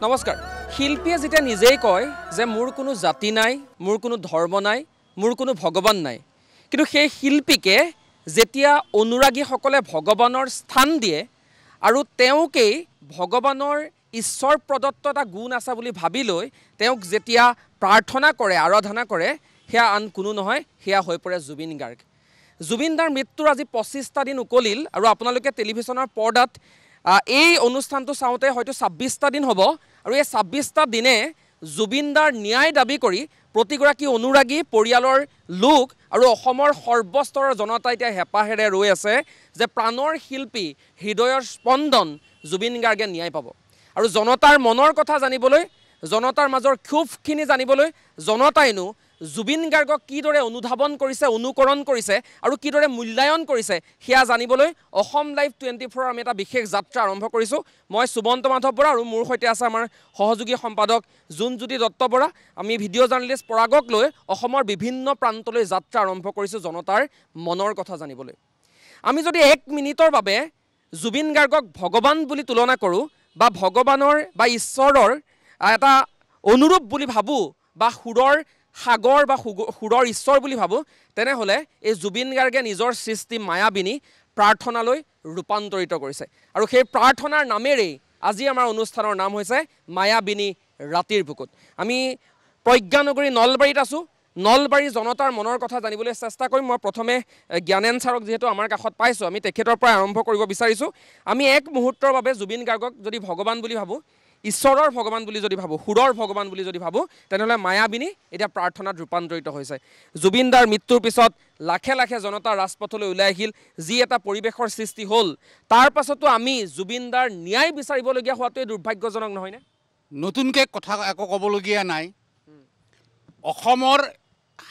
নমস্কাৰ। শিল্পীয়ে যেতিয়া নিজেই কয় যে মোৰ কোনো জাতি নাই, মোৰ কোনো ধৰ্ম নাই, মোৰ কোনো ভগৱান নাই, কিন্তু সেই শিল্পীকে যেতিয়া অনুৰাগীসকলে ভগৱানৰ স্থান দিয়ে আৰু তেওঁকেই ভগৱানৰ ঈশ্বৰ প্ৰদত্ত এটা গুণ আছে বুলি ভাবি লৈ তেওঁক যেতিয়া প্ৰাৰ্থনা কৰে, আৰাধনা কৰে, সেয়া আন কোনো নহয়, সেয়া হৈ পৰে জুবিন গাৰ্গ। জুবিন দাৰ মৃত্যুৰ আজি 25টা দিন উকলিল আৰু আপোনালোকে টেলিভিশ্যনৰ পৰ্দাত এই অনুষ্ঠানটো চাওঁতে হয়তো 26টা দিন হ'ব আৰু এই 26টা দিনে জুবিন দাৰ ন্যায় দাবী কৰি প্ৰতিগৰাকী অনুৰাগী, পৰিয়ালৰ লোক আৰু অসমৰ সৰ্বস্তৰৰ জনতা এতিয়া হেঁপাহেৰে ৰৈ আছে যে প্ৰাণৰ শিল্পী, হৃদয়ৰ স্পন্দন জুবিন গাৰ্গে ন্যায় পাব। আৰু জনতাৰ মনৰ কথা জানিবলৈ, জনতাৰ মাজৰ ক্ষোভখিনি জানিবলৈ জনতাইনো জুবিন গাৰ্গক কিদৰে অনুধাৱন কৰিছে, অনুকৰণ কৰিছে আৰু কিদৰে মূল্যায়ন কৰিছে সেয়া জানিবলৈ অসম লাইভ 24 আমি এটা বিশেষ যাত্ৰা আৰম্ভ কৰিছোঁ। মই সুবন্ত মাধৱ বৰা আৰু মোৰ সৈতে আছে আমাৰ সহযোগী সম্পাদক জোনজ্যোতি দত্ত বৰা। আমি ভিডিঅ' জাৰ্নেলিষ্ট পৰাগক লৈ অসমৰ বিভিন্ন প্ৰান্তলৈ যাত্ৰা আৰম্ভ কৰিছোঁ জনতাৰ মনৰ কথা জানিবলৈ। আমি যদি 1 মিনিটৰ বাবে জুবিন গাৰ্গক ভগৱান বুলি তুলনা কৰোঁ বা ভগৱানৰ বা ঈশ্বৰৰ এটা অনুৰূপ বুলি ভাবোঁ বা সুৰৰ সাগৰ বা সুৰৰ ঈশ্বৰ বুলি ভাবোঁ, তেনেহ'লে এই জুবিন গাৰ্গে নিজৰ সৃষ্টি মায়াবিনী প্ৰাৰ্থনালৈ ৰূপান্তৰিত কৰিছে। আৰু সেই প্ৰাৰ্থনাৰ নামেৰেই আজি আমাৰ অনুষ্ঠানৰ নাম হৈছে মায়াবিনী ৰাতিৰ বুকুত। আমি প্ৰজ্ঞানগৰী নলবাৰীত আছোঁ। নলবাৰী জনতাৰ মনৰ কথা জানিবলৈ চেষ্টা কৰিম। মই প্ৰথমে জ্ঞানেন ছাৰক যিহেতু আমাৰ কাষত পাইছোঁ, আমি তেখেতৰ পৰা আৰম্ভ কৰিব বিচাৰিছোঁ। আমি এক মুহূৰ্তৰ বাবে জুবিন গাৰ্গক যদি ভগৱান বুলি ভাবোঁ, ঈশ্বৰৰ ভগৱান বুলি যদি ভাবোঁ, সুৰৰ ভগৱান বুলি যদি ভাবোঁ, তেনেহ'লে মায়াবিনী এতিয়া প্ৰাৰ্থনাত ৰূপান্তৰিত হৈছে। জুবিন দাৰ মৃত্যুৰ পিছত লাখে লাখে জনতা ৰাজপথলৈ ওলাই আহিল, যি এটা পৰিৱেশৰ সৃষ্টি হ'ল, তাৰ পাছতো আমি জুবিন দাৰ ন্যায় বিচাৰিবলগীয়া হোৱাটোৱে দুৰ্ভাগ্যজনক নহয়নে? নতুনকৈ কথা একো ক'বলগীয়া নাই। অসমৰ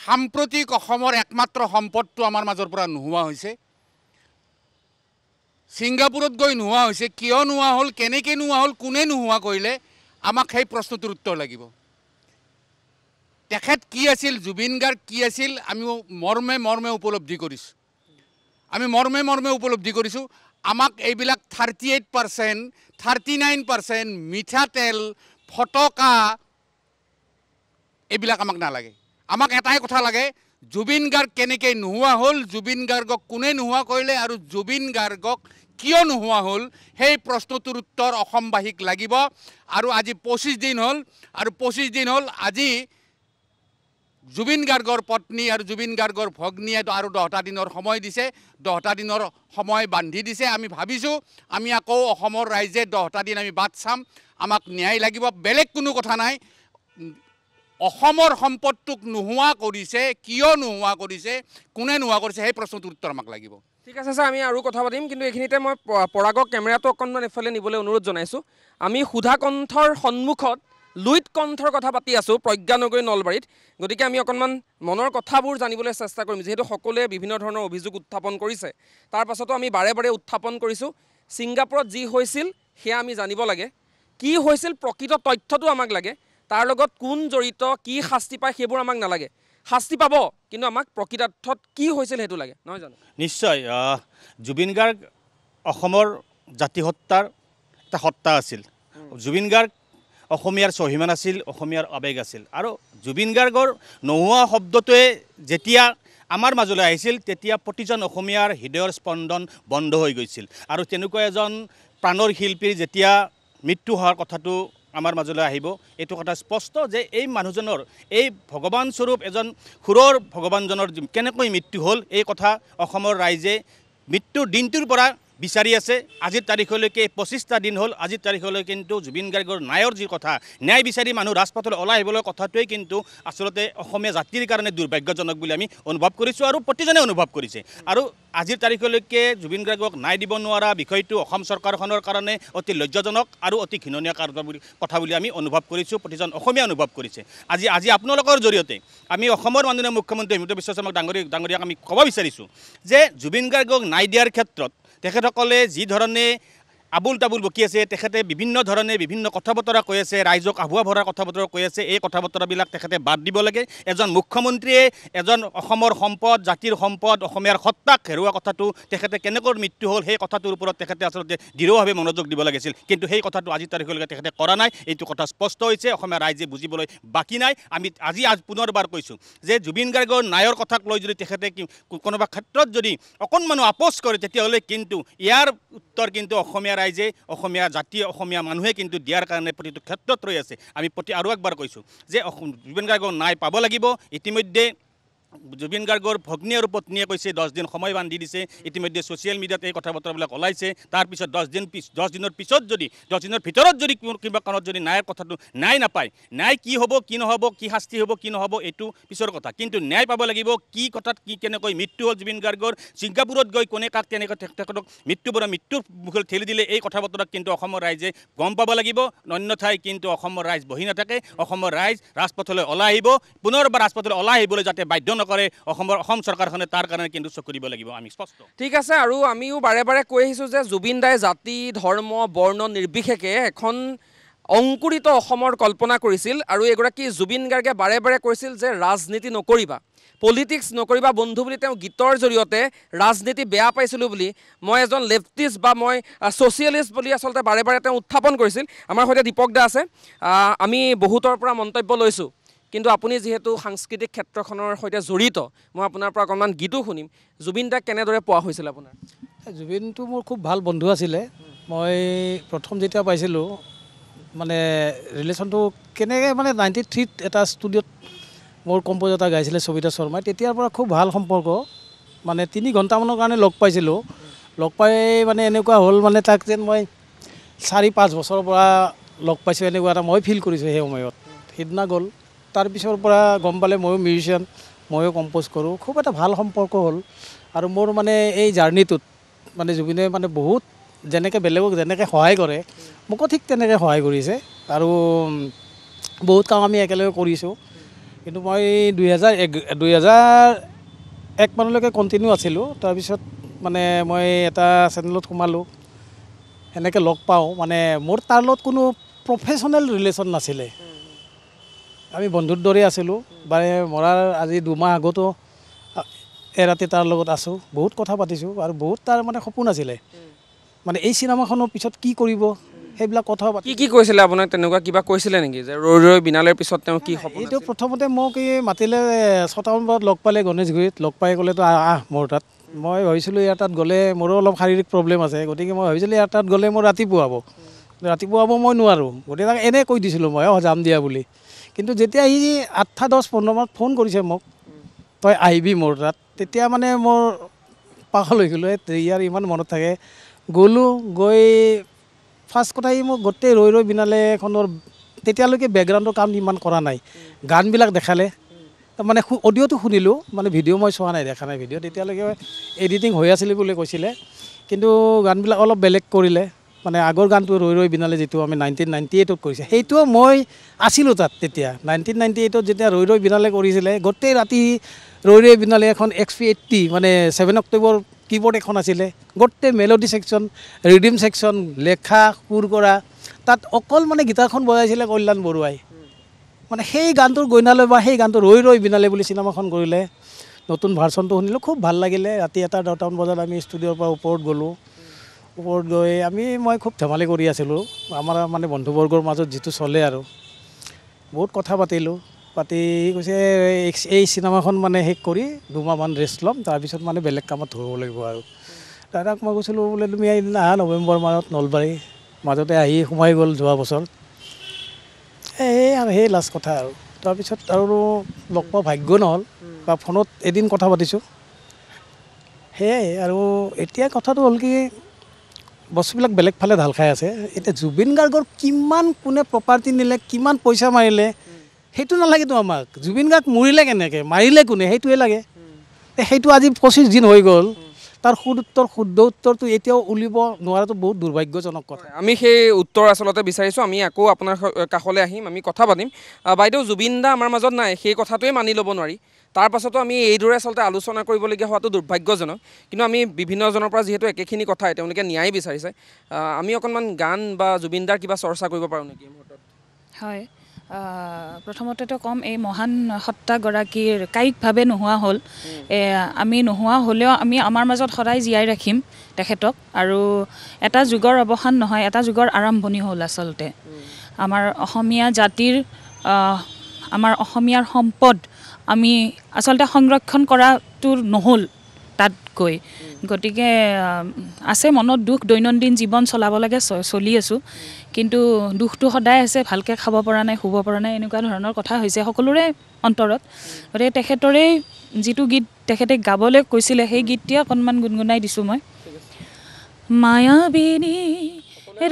সাম্প্ৰতিক অসমৰ একমাত্ৰ সম্পদটো আমাৰ মাজৰ পৰা নোহোৱা হৈছে। ছিংগাপুৰত গৈ নোহোৱা হৈছে। কিয় নোহোৱা হ'ল, কেনেকৈ নোহোৱা হ'ল, কোনে নোহোৱা কৰিলে, আমাক সেই প্ৰশ্নটোৰ উত্তৰ লাগিব। তেখেত কি আছিল, জুবিন গাৰ্গ কি আছিল, আমি মৰ্মে মৰ্মে উপলব্ধি কৰিছোঁ। আমাক এইবিলাক 38%, 39% মিঠাতেল, ফটকা এইবিলাক আমাক নালাগে। আমাক এটাই কথা লাগে, জুবিন গাৰ্গ কেনেকৈ নোহোৱা হ'ল, জুবিন গাৰ্গক কোনে নোহোৱা কৰিলে আৰু জুবিন গাৰ্গক কিয় নোহোৱা হ'ল, সেই প্ৰশ্নটোৰ উত্তৰ অসমবাসীক লাগিব। আৰু আজি 25 দিন হ'ল আৰু 25 দিন হ'ল আজি জুবিন গাৰ্গৰ পত্নী আৰু জুবিন গাৰ্গৰ ভগ্নীয়ে আৰু 10টা দিনৰ সময় দিছে, 10টা দিনৰ সময় বান্ধি দিছে। আমি ভাবিছোঁ আমি আকৌ অসমৰ ৰাইজে 10টা দিন আমি বাট চাম, আমাক ন্যায় লাগিব, বেলেগ কোনো কথা নাই। অসমৰ সম্পদটোক নোহোৱা কৰিছে, কিয় নোহোৱা কৰিছে, কোনে নোহোৱা কৰিছে, সেই প্ৰশ্নটোৰ উত্তৰ আমাক লাগিব। ঠিক আছে ছাৰ, আমি আৰু কথা পাতিম, কিন্তু এইখিনিতে মই পৰাগক কেমেৰাটো অকণমান এফালে নিবলৈ অনুৰোধ জনাইছোঁ। আমি সুধা কণ্ঠৰ সন্মুখত লুইত কণ্ঠৰ কথা পাতি আছোঁ প্ৰজ্ঞানগৰী নলবাৰীত। গতিকে আমি অকণমান মনৰ কথাবোৰ জানিবলৈ চেষ্টা কৰিম, যিহেতু সকলোৱে বিভিন্ন ধৰণৰ অভিযোগ উত্থাপন কৰিছে। তাৰ পাছতো আমি বাৰে বাৰে উত্থাপন কৰিছোঁ, ছিংগাপুৰত যি হৈছিল সেয়া আমি জানিব লাগে, কি হৈছিল প্ৰকৃত তথ্যটো আমাক লাগে, তাৰ লগত কোন জড়িত, কি শাস্তি পায় সেইবোৰ আমাক নালাগে। শাস্তি পাব, কিন্তু আমাক প্ৰকৃতাৰ্থত কি হৈছিল সেইটো লাগে, নহয় জানো? নিশ্চয়। জুবিন গাৰ্গ অসমৰ জাতিসত্তাৰ এটা সত্তা আছিল। জুবিন গাৰ্গ অসমীয়াৰ স্বাভিমান আছিল, অসমীয়াৰ আৱেগ আছিল। আৰু জুবিন গাৰ্গৰ নোহোৱা শব্দটোৱে যেতিয়া আমাৰ মাজলৈ আহিছিল, তেতিয়া প্ৰতিজন অসমীয়াৰ হৃদয়ৰ স্পন্দন বন্ধ হৈ গৈছিল। আৰু তেনেকুৱা এজন প্ৰাণৰ শিল্পীৰ যেতিয়া মৃত্যু হোৱাৰ কথাটো আমাৰ মাজলৈ আহিব, এইটো কথা স্পষ্ট যে এই মানুহজনৰ, এই ভগৱান স্বৰূপ এজন সুৰৰ ভগৱানজনৰ কেনেকৈ মৃত্যু হ'ল, এই কথা অসমৰ ৰাইজে মৃত্যুৰ দিনটোৰ পৰা বিচাৰি আছে। আজিৰ তাৰিখলৈকে 25টা দিন হ'ল। আজিৰ তাৰিখলৈ কিন্তু জুবিন গাৰ্গৰ ন্যায়ৰ যি কথা, ন্যায় বিচাৰি মানুহ ৰাজপথলৈ ওলাই আহিবলৈ কথাটোৱেই কিন্তু আচলতে অসমীয়া জাতিৰ কাৰণে দুৰ্ভাগ্যজনক বুলি আমি অনুভৱ কৰিছোঁ আৰু প্ৰতিজনে অনুভৱ কৰিছে। আৰু আজিৰ তাৰিখলৈকে জুবিন গাৰ্গক ন্যায় দিব নোৱাৰা বিষয়টো অসম চৰকাৰখনৰ কাৰণে অতি লজ্জাজনক আৰু অতি ঘৃণনীয় কথা বুলি আমি অনুভৱ কৰিছোঁ, প্ৰতিজন অসমীয়া অনুভৱ কৰিছে। আজি আপোনালোকৰ জৰিয়তে আমি অসমৰ মাননীয় মুখ্যমন্ত্ৰী হিমন্ত বিশ্ব শৰ্মা ডাঙৰীয়াক আমি ক'ব বিচাৰিছোঁ যে জুবিন গাৰ্গক ন্যায় দিয়াৰ ক্ষেত্ৰত তেখেতসকলে যি ধৰণে আবুল তাবুল বকি আছে তেখেতে বিভিন্ন ধৰণে বিভিন্ন কথা বতৰা কৈ আছে ৰাইজক আভুৱা ভৰাৰ কথা বতৰা কৈ আছে এই কথা বতৰাবিলাক তেখেতে বাদ দিব লাগে এজন মুখ্যমন্ত্ৰীয়ে এজন অসমৰ সম্পদ জাতিৰ সম্পদ অসমীয়াৰ সত্তাক হেৰুৱা কথাটো তেখেতে কেনেকৈ মৃত্যু হ'ল সেই কথাটোৰ ওপৰত তেখেতে আচলতে দৃঢ়ভাৱে মনোযোগ দিব লাগিছিল কিন্তু সেই কথাটো আজি তাৰিখলৈকে তেখেতে কৰা নাই এইটো কথা স্পষ্ট হৈছে অসমীয়া ৰাইজে বুজিবলৈ বাকী নাই আমি আজি পুনৰবাৰ কৈছোঁ যে জুবিন গাৰ্গৰ ন্যায়ৰ কথাক লৈ যদি তেখেতে কোনোবা ক্ষেত্ৰত যদি অকণমানো আপোচ কৰে তেতিয়াহ'লে কিন্তু ইয়াৰ উত্তৰ কিন্তু অসমীয়া ৰাইজে অসমীয়া জাতি অসমীয়া মানুহে কিন্তু দিয়াৰ কাৰণে প্ৰতিটো ক্ষেত্ৰত ৰৈ আছে আমি আৰু একবাৰ কৈছোঁ যে জুবিন গাৰ্গৰ ন্যায় পাব লাগিব ইতিমধ্যে জুবিন গাৰ্গৰ ভগ্নী আৰু পত্নীয়ে কৈছে 10 দিন সময় বান্ধি দিছে ইতিমধ্যে ছ'চিয়েল মিডিয়াত এই কথা বতৰাবিলাক ওলাইছে তাৰপিছত 10 দিনৰ পিছত যদি 10 দিনৰ ভিতৰত যদি কিবা কাৰণত যদি ন্যায়ৰ কথাটো ন্যায় নাপায় ন্যায় কি হ'ব কি নহ'ব কি শাস্তি হ'ব কি নহ'ব এইটো পিছৰ কথা কিন্তু ন্যায় পাব লাগিব কি কথাত কি কেনেকৈ মৃত্যু হ'ল জুবিন গাৰ্গৰ ছিংগাপুৰত গৈ কোনে কাক কেনেকৈ তেখেতক মৃত্যুৰ মুখলৈ ঠেলি দিলে এই কথা বতৰাত কিন্তু অসমৰ ৰাইজে গম পাব লাগিব অন্যথাই কিন্তু অসমৰ ৰাইজ বহি নাথাকে অসমৰ ৰাইজ ৰাজপথলৈ ওলাই আহিব পুনৰবাৰ ৰাজপথলৈ ওলাই আহিবলৈ যাতে বাধ্য কৰে অসম চৰকাৰখনে তাৰ কাৰণে কিন্তু চকু দিব লাগিব আমি স্পষ্ট ঠিক আছে আৰু আমিও বাৰে বাৰে কৈ আহিছোঁ যে জুবিন দাই জাতি ধৰ্ম বৰ্ণ নিৰ্বিশেষে এখন অংকুৰিত অসমৰ কল্পনা কৰিছিল আৰু এগৰাকী জুবিন গাৰ্গে বাৰে বাৰে কৈছিল যে ৰাজনীতি নকৰিবা পলিটিক্স নকৰিবা বন্ধু বুলি তেওঁ গীতৰ জৰিয়তে ৰাজনীতি বেয়া পাইছিলোঁ বুলি মই এজন লেফটিষ্ট বা মই ছ'চিয়েলিষ্ট বুলি আচলতে বাৰে বাৰে তেওঁ উত্থাপন কৰিছিল আমাৰ সৈতে দীপক দা আছে আমি বহুতৰ পৰা মন্তব্য লৈছোঁ কিন্তু আপুনি যেহেতু সাংস্কৃতিক ক্ষেত্ৰখনৰ সৈতে জড়িত মই আপোনাৰ পৰা অকণমান গীতো শুনিম জুবিন দাক কেনেদৰে পোৱা হৈছিল আপোনাৰ জুবিনটো মোৰ খুব ভাল বন্ধু আছিলে মই প্ৰথম যেতিয়া পাইছিলোঁ মানে ৰিলেশ্যনটো কেনেকৈ মানে 93ত এটা ষ্টুডিঅ'ত মোৰ কম্প'জাৰ এটা গাইছিলে সবিতা শৰ্মাই তেতিয়াৰ পৰা খুব ভাল সম্পৰ্ক মানে 3 ঘণ্টামানৰ কাৰণে লগ পাইছিলোঁ লগ পাই মানে এনেকুৱা হ'ল মানে তাক যেন মই 4-5 বছৰৰ পৰা লগ পাইছোঁ এনেকুৱা এটা মই ফিল কৰিছোঁ সেই সময়ত সিদিনা গ'ল তাৰপিছৰ পৰা গম পালে ময়ো মিউজিচিয়ান ময়ো কম্প'জ কৰোঁ খুব এটা ভাল সম্পৰ্ক হ'ল আৰু মোৰ মানে এই জাৰ্ণিটোত মানে জুবিনে মানে বহুত যেনেকৈ বেলেগক যেনেকৈ সহায় কৰে মোকো ঠিক তেনেকৈ সহায় কৰিছে আৰু বহুত কাম আমি একেলগে কৰিছোঁ কিন্তু মই 2001 মানলৈকে কণ্টিনিউ আছিলোঁ তাৰপিছত মানে মই এটা চেনেলত সোমালোঁ সেনেকৈ লগ পাওঁ মানে মোৰ তাৰ লগত কোনো প্ৰফেশ্যনেল ৰিলেশ্যন নাছিলে আমি বন্ধুৰ দৰে আছিলোঁ বাৰে মৰাৰ আজি 2 মাহ আগতো এৰাতি তাৰ লগত আছোঁ বহুত কথা পাতিছোঁ আৰু বহুত তাৰ মানে সপোন আছিলে মানে এই চিনেমাখনৰ পিছত কি কৰিব সেইবিলাক কথা কি কৈছিলে আপোনাক তেনেকুৱা কিবা কৈছিলে নেকি যে ৰৈ ৰৈ বিনালেৰ পিছত তেওঁ কি সপোন এইটো প্ৰথমতে মোক মাতিলে 6টামান বজাত লগ পালে গণেশগুৰিত লগ পাই ক'লেতো আহ মোৰ তাত মই ভাবিছিলোঁ ইয়াৰ তাত গ'লে মোৰো অলপ শাৰীৰিক প্ৰব্লেম আছে গতিকে মই ভাবিছিলোঁ ইয়াৰ তাত গ'লে মোৰ ৰাতিপুৱা হ'ব মই নোৱাৰোঁ গতিকে তাক এনেই কৈ দিছিলোঁ মই যাম দিয়া বুলি কিন্তু যেতিয়া সি 8-10-15 মানত ফোন কৰিছে মোক তই আহিবি মোৰ তাত তেতিয়া মানে মোৰ পাগল হৈ গ'লোঁ ইয়াৰ ইমান মনত থাকে গ'লোঁ গৈ ফাৰ্ষ্ট কথা সি মোক গোটেই ৰৈ ৰৈ বিনালে এখনৰ তেতিয়ালৈকে বেকগ্ৰাউণ্ডৰ কাম ইমান কৰা নাই গানবিলাক দেখালে মানে অডিঅ'টো শুনিলোঁ মানে ভিডিঅ' মই চোৱা নাই দেখা নাই ভিডিঅ' তেতিয়ালৈকে এডিটিং হৈ আছিলে বুলি কৈছিলে কিন্তু গানবিলাক অলপ বেলেগ কৰিলে মানে আগৰ গানটো ৰৈ ৰৈ বিনালে যিটো আমি 1998ত কৰিছে সেইটোও মই আছিলোঁ তাত তেতিয়া 1998ত যেতিয়া ৰৈ ৰৈ বিনালে কৰিছিলে গোটেই ৰাতি ৰৈ ৰৈ বিনালে এখন XP80 মানে 7 অক্টোবৰ কিবৰ্ড এখন আছিলে গোটেই মেলোডি ছেকশ্যন ৰিডিম ছেকশ্যন লেখা সুৰ কৰা তাত অকল মানে গীটাৰখন বজাইছিলে কল্যাণ বৰুৱাই মানে সেই গানটোৰ গইনালৈ বা সেই গানটো ৰৈ ৰৈ বিনালে বুলি চিনেমাখন কৰিলে নতুন ভাৰ্চনটো শুনিলোঁ খুব ভাল লাগিলে ৰাতি 1-2টামান বজাত আমি ষ্টুডিঅ'ৰ পৰা ওপৰত গ'লোঁ ওপৰত গৈ মই খুব ধেমালি কৰি আছিলোঁ আমাৰ মানে বন্ধুবৰ্গৰ মাজত যিটো চলে আৰু বহুত কথা পাতিলোঁ পাতি কৈছে এই চিনেমাখন মানে শেষ কৰি 2 মাহমান ৰেষ্ট ল'ম তাৰপিছত মানে বেলেগ কামত ধৰিব লাগিব আৰু দাদাক মই কৈছিলোঁ বোলে তুমি এদিন আহা নৱেম্বৰ মাহত নলবাৰী মাজতে আহি সোমাই গ'ল যোৱা বছৰ সেই লাষ্ট কথা আৰু তাৰপিছত আৰু লগ পোৱা ভাগ্য নহ'ল বা ফোনত এদিন কথা পাতিছোঁ সেয়াই আৰু এতিয়া কথাটো হ'ল কি বস্তুবিলাক বেলেগ ফালে ঢাল খাই আছে এতিয়া জুবিন গাৰ্গৰ কিমান কোনে প্ৰপাৰ্টি নিলে কিমান পইচা মাৰিলে সেইটো নালাগেতো আমাক জুবিন গাৰ্গ মৰিলে কেনেকৈ মাৰিলে কোনে সেইটোৱে লাগে সেইটো আজি 25 দিন হৈ গ'ল তাৰ শুদ্ধ উত্তৰটো এতিয়াও উলিব নোৱাৰাটো বহুত দুৰ্ভাগ্যজনক কথা আমি সেই উত্তৰ আচলতে বিচাৰিছোঁ আমি আকৌ আপোনাৰ কাষলৈ আহিম আমি কথা পাতিম বাইদেউ জুবিন দা আমাৰ মাজত নাই সেই কথাটোৱে মানি ল'ব নোৱাৰি তাৰ পাছতো আমি এইদৰে আচলতে আলোচনা কৰিবলগীয়া হোৱাটো দুৰ্ভাগ্যজনক কিন্তু আমি বিভিন্নজনৰ পৰা যিহেতু একেখিনি কথাই তেওঁলোকে ন্যায় বিচাৰিছে আমি অকণমান গান বা জুবিনদাৰ কিবা চৰ্চা কৰিব পাৰোঁ নেকি মুহূৰ্তত হয় প্ৰথমতেতো ক'ম এই মহান সত্তাগৰাকীৰ কায়িকভাৱে নোহোৱা হ'ল আমি নোহোৱা হ'লেও আমি আমাৰ মাজত সদায় জীয়াই ৰাখিম তেখেতক আৰু এটা যুগৰ অৱসান নহয় এটা যুগৰ আৰম্ভণি হ'ল আচলতে আমাৰ অসমীয়া জাতিৰ আমাৰ অসমীয়াৰ সম্পদ আমি আচলতে সংৰক্ষণ কৰাটো নহ'ল তাতকৈ গতিকে আছে মনত দুখ দৈনন্দিন জীৱন চলাব লাগে চলি আছোঁ কিন্তু দুখটো সদায় আছে ভালকৈ খাব পৰা নাই শুব পৰা নাই এনেকুৱা ধৰণৰ কথা হৈছে সকলোৰে অন্তৰত গতিকে তেখেতৰে যিটো গীত তেখেতে গাবলৈ কৈছিলে সেই গীতটোৱে অকণমান গুণগুণাই দিছোঁ মই মায়াবিনী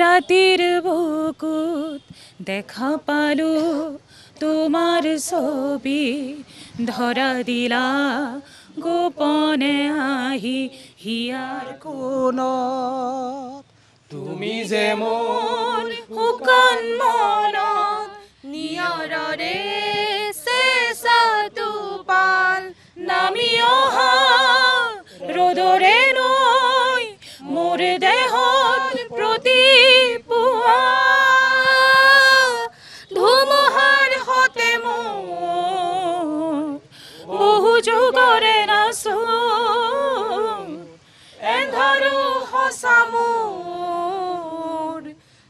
ৰাতিৰ বুকুত দেখা পালোঁ তোমাৰ ছবি ধৰা দিলা গোপনে আহি হিয়াৰ কোণত তুমি যে মোৰ শুকান মনত নিয়ৰৰে চেঁচাটো পাল নামি অহা ৰ'দৰে নৈ মোৰ দেহত প্ৰতিপুৱা ধুমুহাৰ সতে মোৰ বহু যুগৰে নাচো এন্ধাৰো সঁচা মোৰ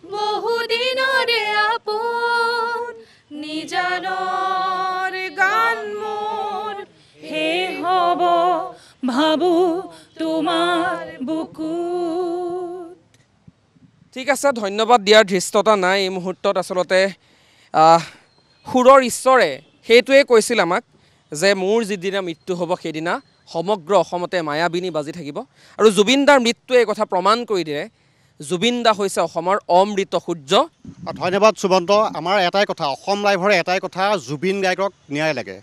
বহু দিনৰে আপোন নিজানৰ গান মোৰ হে হ'ব ভাবো তোমাৰ বুকুত ঠিক আছে ধন্যবাদ দিয়াৰ ধৃষ্টতা নাই এই মুহূৰ্তত আচলতে সুৰৰ ঈশ্বৰে সেইটোৱে কৈছিল আমাক যে মোৰ যিদিনা মৃত্যু হ'ব সেইদিনা সমগ্ৰ অসমতে মায়াবিনী বাজি থাকিব আৰু জুবিনদাৰ মৃত্যুৱে এই কথা প্ৰমাণ কৰি দিয়ে জুবিনদা হৈছে অসমৰ অমৃত সূৰ্য ধন্যবাদ সুমন্ত আমাৰ এটাই কথা অসম লাইভৰে এটাই কথা জুবিন গাৰ্গক ন্যায় লাগে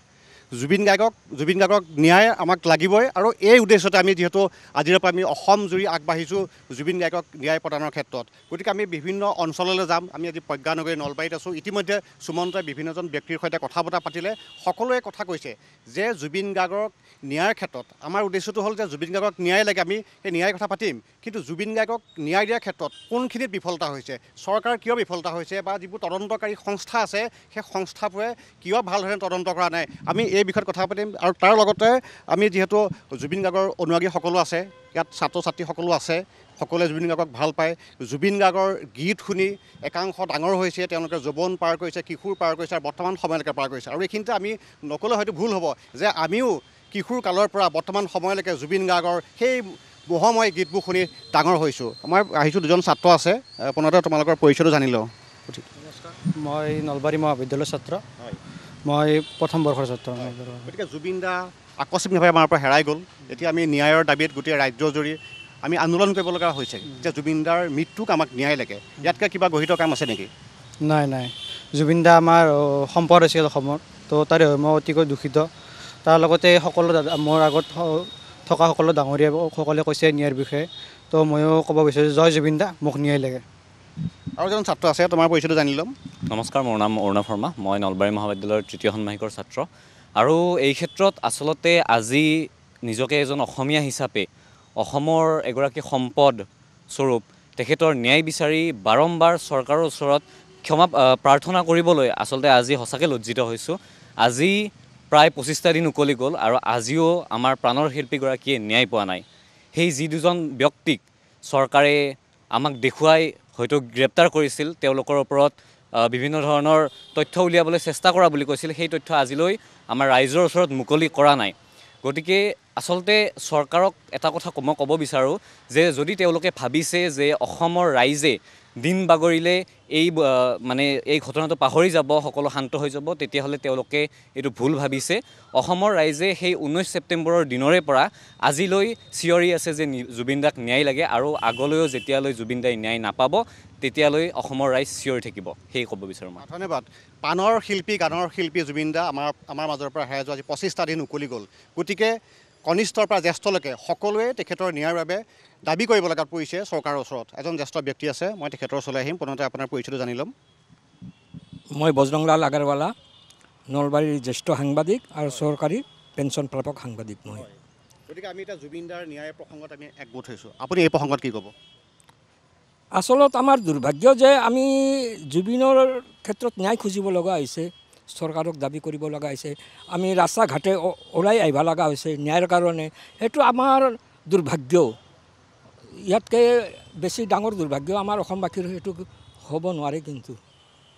জুবিন গাৰ্গক ন্যায় আমাক লাগিবই আৰু এই উদ্দেশ্যতে আমি যিহেতু আজিৰ পৰা আমি অসম জুৰি আগবাঢ়িছোঁ জুবিন গাৰ্গক ন্যায় প্ৰদানৰ ক্ষেত্ৰত গতিকে আমি বিভিন্ন অঞ্চললৈ যাম আমি আজি প্ৰজ্ঞানগৰী নলবাৰীত আছোঁ ইতিমধ্যে সুমন্তই বিভিন্নজন ব্যক্তিৰ সৈতে কথা বতৰা পাতিলে সকলোৱে কথা কৈছে যে জুবিন গাৰ্গক ন্যায়ৰ ক্ষেত্ৰত আমাৰ উদ্দেশ্যটো হ'ল যে জুবিন গাৰ্গক ন্যায় লাগে আমি সেই ন্যায়ৰ কথা পাতিম কিন্তু জুবিন গাৰ্গক ন্যায় দিয়াৰ ক্ষেত্ৰত কোনখিনিত বিফলতা হৈছে চৰকাৰ কিয় বিফলতা হৈছে বা যিবোৰ তদন্তকাৰী সংস্থা আছে সেই সংস্থাবোৰে কিয় ভালদৰে তদন্ত কৰা নাই আমি এই বিষয়ত কথা পাতিম আৰু তাৰ লগতে আমি যিহেতু জুবিন গাৰ্গৰ অনুৰাগী সকলো আছে ইয়াত ছাত্ৰ ছাত্ৰীসকলো আছে সকলোৱে জুবিন গাৰ্গক ভাল পায় জুবিন গাৰ্গৰ গীত শুনি একাংশ ডাঙৰ হৈছে তেওঁলোকে যৌৱন পাৰ কৰিছে কিশোৰ পাৰ কৰিছে আৰু বৰ্তমান সময়লৈকে পাৰ কৰিছে আৰু এইখিনিতে আমি নক'লে হয়তো ভুল হ'ব যে আমিও কিশোৰ কালৰ পৰা বৰ্তমান সময়লৈকে জুবিন গাৰ্গৰ সেই মোহময় গীতবোৰ শুনি ডাঙৰ হৈছোঁ আমাৰ আহিছোঁ দুজন ছাত্ৰ আছে পুনৰতে তোমালোকৰ পৰিচয়টো জানি লওঁ মই নলবাৰী মহাবিদ্যালয়ৰ ছাত্ৰ মই প্ৰথম বৰ্ষৰ ছাত্ৰ গতিকে জুবিন দা আকস্মিকভাৱে আমাৰ পৰা হেৰাই গ'ল এতিয়া আমি ন্যায়ৰ দাবীত গোটেই ৰাজ্যজুৰি আমি আন্দোলন কৰিব লগা হৈছে যে জুবিন দাৰ মৃত্যুক আমাক ন্যায় লাগে ইয়াতকৈ কিবা গঢ়িত কাম আছে নেকি নাই জুবিন দা আমাৰ সম্পদ আছিল অসমৰ তো তাৰে মই অতিকৈ দুখিত তাৰ লগতে সকলো মোৰ আগত থকা সকলো ডাঙৰীয়া সকলে কৈছে ন্যায়ৰ বিষয়ে তো ময়ো ক'ব বিচাৰিছোঁ জয় জুবিন দা মোক ন্যায় লাগে আৰু এজন ছাত্ৰ আছে তোমাৰ পৰিচয়টো জানি ল'ম নমস্কাৰ মোৰ নাম অৰুণা শৰ্মা মই নলবাৰী মহাবিদ্যালয়ৰ তৃতীয় ষাণ্মাসিকৰ ছাত্ৰ আৰু এই ক্ষেত্ৰত আচলতে আজি নিজকে এজন অসমীয়া হিচাপে অসমৰ এগৰাকী সম্পদ স্বৰূপ তেখেতৰ ন্যায় বিচাৰি বাৰম্বাৰ চৰকাৰৰ ওচৰত ক্ষমা প্ৰাৰ্থনা কৰিবলৈ আচলতে আজি সঁচাকৈ লজ্জিত হৈছোঁ আজি প্ৰায় 25টা দিন উকলি গ'ল আৰু আজিও আমাৰ প্ৰাণৰ শিল্পীগৰাকীয়ে ন্যায় পোৱা নাই সেই যি দুজন ব্যক্তিক চৰকাৰে আমাক দেখুৱাই হয়তো গ্ৰেপ্তাৰ কৰিছিল তেওঁলোকৰ ওপৰত বিভিন্ন ধৰণৰ তথ্য উলিয়াবলৈ চেষ্টা কৰা বুলি কৈছিল সেই তথ্য আজিলৈ আমাৰ ৰাইজৰ ওচৰত মুকলি কৰা নাই গতিকে আচলতে চৰকাৰক এটা কথা মই ক'ব বিচাৰোঁ যে যদি তেওঁলোকে ভাবিছে যে অসমৰ ৰাইজে দিন বাগৰিলে এই ঘটনাটো পাহৰি যাব সকলো শান্ত হৈ যাব তেতিয়াহ'লে তেওঁলোকে এইটো ভুল ভাবিছে অসমৰ ৰাইজে সেই 19 ছেপ্টেম্বৰৰ দিনৰে পৰা আজিলৈ চিঞৰি আছে যে জুবিন দাক ন্যায় লাগে আৰু আগলৈও যেতিয়ালৈ জুবিন দাই ন্যায় নাপাব তেতিয়ালৈ অসমৰ ৰাইজ চিঞৰি থাকিব সেই ক'ব বিচাৰোঁ মই ধন্যবাদ পাণৰ শিল্পী গানৰ শিল্পী জুবিন দা আমাৰ মাজৰ পৰা হেৰাই যোৱা আজি 25টা দিন উকলি গ'ল গতিকে কনিষ্ঠৰ পৰা জ্যেষ্ঠলৈকে সকলোৱে তেখেতৰ ন্যায়ৰ বাবে দাবী কৰিব লগাত পৰিছে চৰকাৰৰ ওচৰত এজন জ্যেষ্ঠ ব্যক্তি আছে মই তেখেতৰ ওচৰলৈ আহিম পুনৰতে আপোনাৰ পৰিচয়টো জানি ল'ম মই বজৰংলাল আগৰৱালা নলবাৰীৰ জ্যেষ্ঠ সাংবাদিক আৰু চৰকাৰী পেঞ্চন প্ৰাপক সাংবাদিক মই। গতিকে আমি এতিয়া জুবিনদাৰ ন্যায় প্ৰসংগত আমি একগোট হৈছোঁ, আপুনি এই প্ৰসংগত কি ক'ব? আচলত আমাৰ দুৰ্ভাগ্য যে আমি জুবিনৰ ক্ষেত্ৰত ন্যায় খুজিব লগা হৈছে, চৰকাৰক দাবী কৰিব লগা হৈছে, আমি ৰাস্তা ঘাটে ওলাই আহিব লগা হৈছে ন্যায়ৰ কাৰণে। সেইটো আমাৰ দুৰ্ভাগ্য, ইয়াতকৈ বেছি ডাঙৰ দুৰ্ভাগ্য আমাৰ অসমবাসীৰ সেইটো হ'ব নোৱাৰে, কিন্তু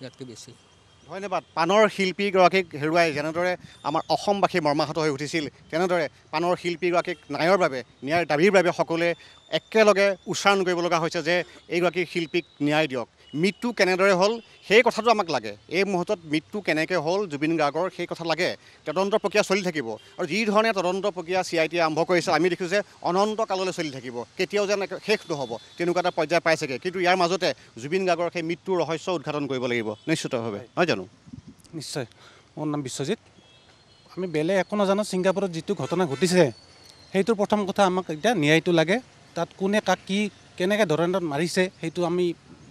ইয়াতকৈ বেছি। ধন্যবাদ। পাণৰ শিল্পীগৰাকীক হেৰুৱাই যেনেদৰে আমাৰ অসমবাসী মৰ্মাহত হৈ উঠিছিল, তেনেদৰে পাণৰ শিল্পীগৰাকীক ন্যায়ৰ বাবে, ন্যায়ৰ দাবীৰ বাবে সকলোৱে একেলগে উচ্চাৰণ কৰিব লগা হৈছে যে এইগৰাকী শিল্পীক ন্যায় দিয়ক। মৃত্যু কেনেদৰে হ'ল সেই কথাটো আমাক লাগে, এই মুহূৰ্তত মৃত্যু কেনেকৈ হ'ল জুবিন গাৰ্গৰ সেই কথা লাগে। তদন্ত প্ৰক্ৰিয়া চলি থাকিব, আৰু যি ধৰণে তদন্ত প্ৰক্ৰিয়া CIT আৰম্ভ কৰিছে আমি দেখিছোঁ যে অনন্ত কাললৈ চলি থাকিব, কেতিয়াও যেন শেষ নহ'ব তেনেকুৱা এটা পৰ্যায় পাইছেগৈ। কিন্তু ইয়াৰ মাজতে জুবিন গাৰ্গৰ সেই মৃত্যুৰ ৰহস্য উদ্ঘাটন কৰিব লাগিব নিশ্চিতভাৱে, নহয় জানো? নিশ্চয়। মোৰ নাম বিশ্বজিৎ। আমি বেলেগ একো নাজানো, ছিংগাপুৰত যিটো ঘটনা ঘটিছে সেইটোৰ প্ৰথম কথা আমাক এতিয়া ন্যায়টো লাগে। তাত কোনে কাক কি কেনেকৈ ধৰণত মাৰিছে সেইটো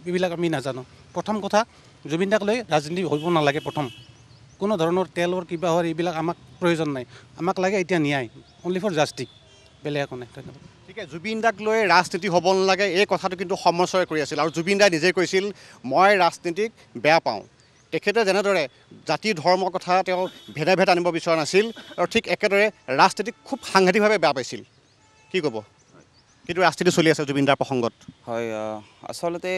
এইবিলাক আমি নাজানো। প্ৰথম কথা জুবিন দাক লৈ ৰাজনীতি হ'ব নালাগে। প্ৰথম কোনো ধৰণৰ তেলৰ কিবা হোৱাৰ এইবিলাক আমাক প্ৰয়োজন নাই, আমাক লাগে এতিয়া ন্যায়, অনলি ফৰ জাষ্টিছ, বেলেগ একো নাই। ধন্যবাদ। ঠিক আছে, জুবিন দাক লৈ ৰাজনীতি হ'ব নালাগে এই কথাটো কিন্তু সমস্যাৰে কৰি আছিল, আৰু জুবিন দাই নিজেই কৈছিল মই ৰাজনীতিক বেয়া পাওঁ। তেখেতে যেনেদৰে জাতি ধৰ্মৰ কথা তেওঁ ভেদে ভেদ আনিব বিচৰা নাছিল, আৰু ঠিক একেদৰে ৰাজনীতিক খুব সাংঘাতিকভাৱে বেয়া পাইছিল। কি ক'ব? কিন্তু ৰাজনীতি চলি আছে জুবিন দাৰ প্ৰসংগত। হয়, আচলতে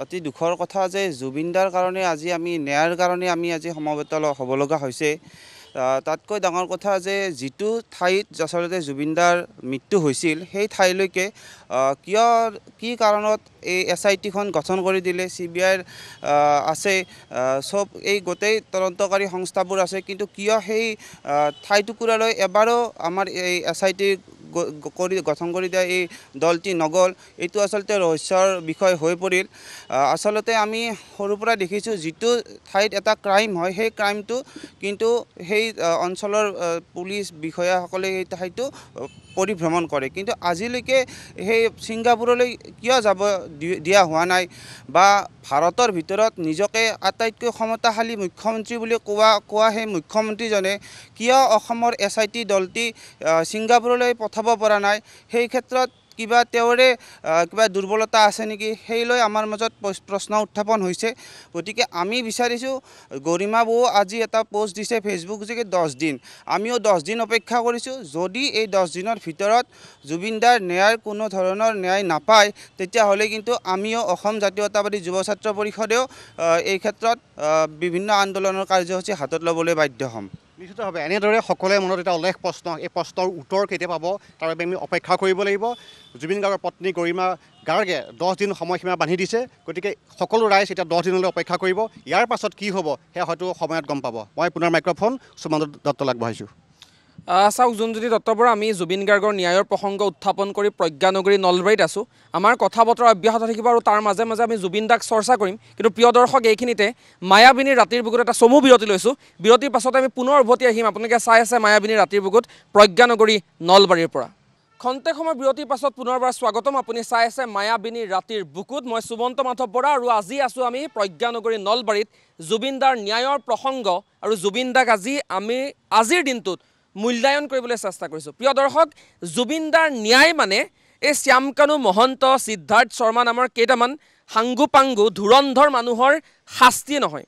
অতি দুখৰ কথা যে জুবিন দাৰ কাৰণে আজি আমি ন্যায়ৰ কাৰণে আমি আজি সমবেত হ'ব লগা হৈছে। তাতকৈ ডাঙৰ কথা যে যিটো ঠাইত আচলতে জুবিন দাৰ মৃত্যু হৈছিল সেই ঠাইলৈকে কি কাৰণত এই SITখন গঠন কৰি দিলে, CBI আছে, চব এই গোটেই তদন্তকাৰী সংস্থাবোৰ আছে, কিন্তু কিয় সেই ঠাইটুকুৰালৈ এবাৰো আমাৰ এই SIT গঠন কৰি দিয়া এই দলটি নগ'ল, এইটো আচলতে ৰহস্যৰ বিষয় হৈ পৰিল। আচলতে আমি সৰুৰ পৰা দেখিছোঁ যিটো ঠাইত এটা ক্ৰাইম হয় সেই ক্ৰাইমটো কিন্তু সেই অঞ্চলৰ পুলিচ বিষয়াসকলে সেই ঠাইটো পৰিভ্ৰমণ কৰে, কিন্তু আজিলৈকে সেই ছিংগাপুৰলৈ কিয় যাব দিয়া হোৱা নাই, বা ভাৰতৰ ভিতৰত নিজকে আটাইতকৈ ক্ষমতাশালী মুখ্যমন্ত্ৰী বুলি কোৱা সেই মুখ্যমন্ত্ৰীজনে কিয় অসমৰ SIT দলটি ছিংগাপুৰলৈ পঠাব পৰা নাই, সেই ক্ষেত্ৰত কিবা তেওঁৰে কিবা দুৰ্বলতা আছে নেকি, সেই লৈ আমাৰ মাজত প্ৰশ্ন উত্থাপন হৈছে। গতিকে আমি বিচাৰিছোঁ, গৰিমা বৌ আজি এটা পোষ্ট দিছে ফেচবুক যোগে 10 দিন, আমিও 10 দিন অপেক্ষা কৰিছোঁ। যদি এই 10 দিনৰ ভিতৰত জুবিন দাৰ ন্যায় কোনো ধৰণৰ ন্যায় নাপায়, তেতিয়াহ'লে কিন্তু আমিও অসম জাতীয়তাবাদী যুৱ ছাত্ৰ পৰিষদেও এই ক্ষেত্ৰত বিভিন্ন আন্দোলনৰ কাৰ্যসূচী হাতত ল'বলৈ বাধ্য হ'ম। নিশ্চিতভাৱে এনেদৰে সকলোৰে মনত এটা অলেখ প্ৰশ্ন, এই প্ৰশ্নৰ উত্তৰ কেতিয়া পাব তাৰ বাবে আমি অপেক্ষা কৰিব লাগিব। জুবিন গাৰ্গৰ পত্নী গৰিমা গাৰ্গে 10 দিন সময়সীমা বান্ধি দিছে, গতিকে সকলো ৰাইজ এতিয়া 10 দিনলৈ অপেক্ষা কৰিব। ইয়াৰ পাছত কি হ'ব সেয়া হয়তো সময়ত গম পাব। মই পুনৰ মাইক্ৰফোন সুমন্ত দত্তলৈ আগবঢ়াইছোঁ। চাওক, যোনজ্যোতি দত্তৰ পৰা আমি জুবিন গাৰ্গৰ ন্যায়ৰ প্ৰসংগ উত্থাপন কৰি প্ৰজ্ঞানগৰী নলবাৰীত আছোঁ। আমাৰ কথা বতৰা অব্যাহত থাকিব আৰু তাৰ মাজে মাজে আমি জুবিন দাক চৰ্চা কৰিম। কিন্তু প্ৰিয় দৰ্শক, এইখিনিতে মায়াবিনীৰ ৰাতিৰ বুকুত এটা চমু বিৰতি লৈছোঁ। বিৰতিৰ পাছত আমি পুনৰ উভতি আহিম। আপোনালোকে চাই আছে মায়াবিনীৰ ৰাতিৰ বুকুত প্ৰজ্ঞানগৰী নলবাৰীৰ পৰা। খন্তেক সময় বিৰতিৰ পাছত পুনৰবাৰ স্বাগতম। আপুনি চাই আছে মায়াবিনীৰ ৰাতিৰ বুকুত। মই সুমন্ত মাধৱ বৰা, আৰু আজি আছোঁ আমি প্ৰজ্ঞানগৰী নলবাৰীত জুবিন দাৰ ন্যায়ৰ প্ৰসংগ আৰু জুবিন দাক আমি আজিৰ দিনটোত মূল্যায়ন কৰিবলৈ চেষ্টা কৰিছোঁ। প্ৰিয় দৰ্শক, জুবিন দাৰ ন্যায় মানে এই শ্যামকানু মহন্ত, সিদ্ধাৰ্থ শৰ্মা নামৰ কেইটামান সাংগু পাংগু ধুৰন্ধৰ মানুহৰ শাস্তি নহয়।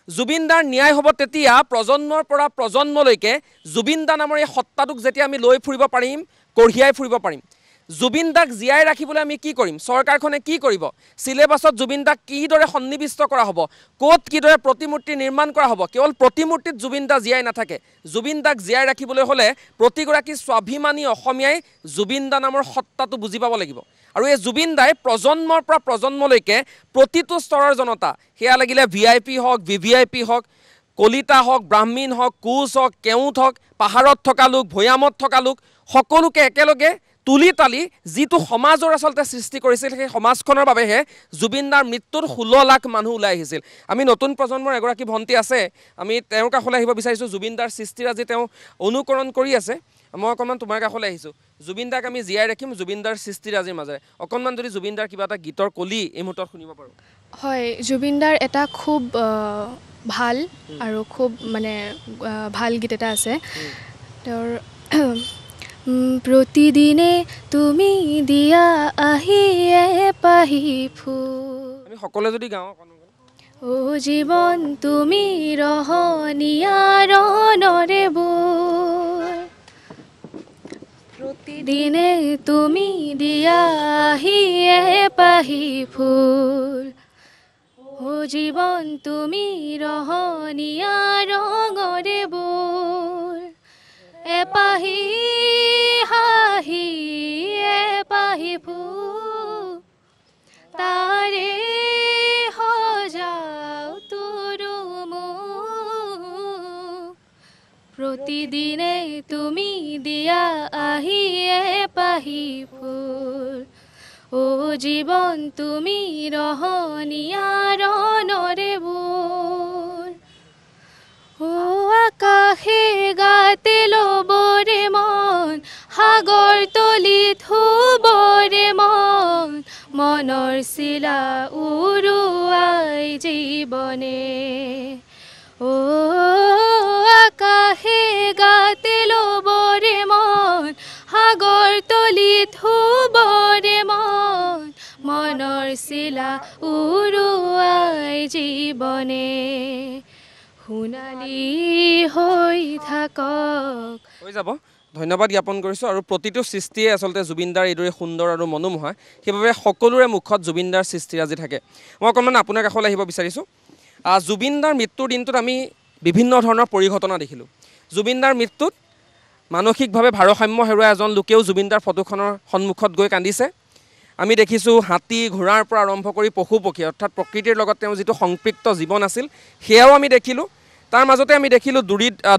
জুবিন দাৰ ন্যায় হ'ব তেতিয়া প্ৰজন্মৰ পৰা প্ৰজন্মলৈকে জুবিন দা নামৰ এই সত্তাটোক যেতিয়া আমি লৈ ফুৰিব পাৰিম, কঢ়িয়াই ফুৰিব পাৰিম। জুবিন দাক জীয়াই ৰাখিবলৈ আমি কি কৰিম, চৰকাৰখনে কি কৰিব, চিলেবাছত জুবিন দাক কিদৰে সন্নিৱিষ্ট কৰা হ'ব, ক'ত কিদৰে প্ৰতিমূৰ্তি নিৰ্মাণ কৰা হ'ব। কেৱল প্ৰতিমূৰ্তিত জুবিন দা জীয়াই নাথাকে। জুবিন দাক জীয়াই ৰাখিবলৈ হ'লে প্ৰতিগৰাকী স্বাভিমানী অসমীয়াই জুবিন দা নামৰ সত্তাটো বুজি পাব লাগিব। আৰু এই জুবিন দাই প্ৰজন্মৰ পৰা প্ৰজন্মলৈকে প্ৰতিটো স্তৰৰ জনতা, সেয়া লাগিলে VIP হওক, VVIP হওক, কলিতা হওক, ব্ৰাহ্মীণ হওক, কোচ হওক, কেওঁট হওক, পাহাৰত থকা লোক, ভৈয়ামত থকা লোক, সকলোকে একেলগে তুলি তালি যিটো সমাজৰ আচলতে সৃষ্টি কৰিছিল, সেই সমাজখনৰ বাবেহে জুবিন দাৰ মৃত্যুত 16 লাখ মানুহ ওলাই আহিছিল। আমি নতুন প্ৰজন্মৰ এগৰাকী ভণ্টি আছে, আমি তেওঁৰ কাষলৈ আহিব বিচাৰিছোঁ। জুবিন দাৰ সৃষ্টিৰ আজি তেওঁ অনুকৰণ কৰি আছে। মই অকণমান তোমাৰ কাষলৈ আহিছোঁ। জুবিন দাক আমি জীয়াই ৰাখিম জুবিন দাৰ সৃষ্টিৰ আজিৰ মাজেৰে। অকণমান যদি জুবিন দাৰ কিবা এটা গীতৰ কলি এই মুহূৰ্তত শুনিব পাৰোঁ। হয়, জুবিন দাৰ এটা খুব ভাল আৰু খুব মানে ভাল গীত এটা আছে, তেওঁৰ প্ৰতিদিনে তুমি দিয়া আহিয়ে পাহি ফুল আমি সকলোৱে যদি গাওঁ ও জীৱন তুমি ৰহনিয়াৰণৰে বোৰ প্ৰতিদিনে তুমি দিয়া আহিয়ে পাহি ফুল ও জীৱন তুমি ৰহনিয়াৰণৰে বোৰ এপাহি হাঁহি এপাহি ফুল তাৰে সজাও তোৰো মোক প্ৰতিদিনে তুমি দিয়া আহিয়ে পাহি ফুল ও জীৱন তুমি ৰহনিয়াৰণৰে বোৰ ও আকাশে গাতে ল'বৰে মন সাগৰ তলিত শুবৰে মন মনৰ চিলা উৰুৱাই জীৱনে ও আকাশে গাতে ল'বৰে মন সাগৰ তলিত শুবৰে মন মনৰ চিলা উৰুৱাই জীৱনে সোণালী হৈ থাকক হৈ যাব ধন্যবাদ জ্ঞাপন কৰিছোঁ আৰু প্ৰতিটো সৃষ্টিয়ে আচলতে জুবিনদাৰ এইদৰে সুন্দৰ আৰু মনোমোহা সেইবাবে সকলোৰে মুখত জুবিনদাৰ সৃষ্টিৰাজি থাকে মই অকণমান আপোনাৰ কাষলৈ আহিব বিচাৰিছোঁ জুবিনদাৰ মৃত্যুৰ দিনটোত আমি বিভিন্ন ধৰণৰ পৰিঘটনা দেখিলোঁ জুবিনদাৰ মৃত্যুত মানসিকভাৱে ভাৰসাম্য হেৰুৱা এজন লোকেও জুবিনদাৰ ফটোখনৰ সন্মুখত গৈ কান্দিছে আমি দেখিছোঁ হাতী ঘোঁৰাৰ পৰা আৰম্ভ কৰি পশু পক্ষী অৰ্থাৎ প্ৰকৃতিৰ লগত তেওঁ যিটো সংপৃক্ত জীৱন আছিল সেয়াও আমি দেখিলোঁ তাৰ মাজতে আমি দেখিলোঁ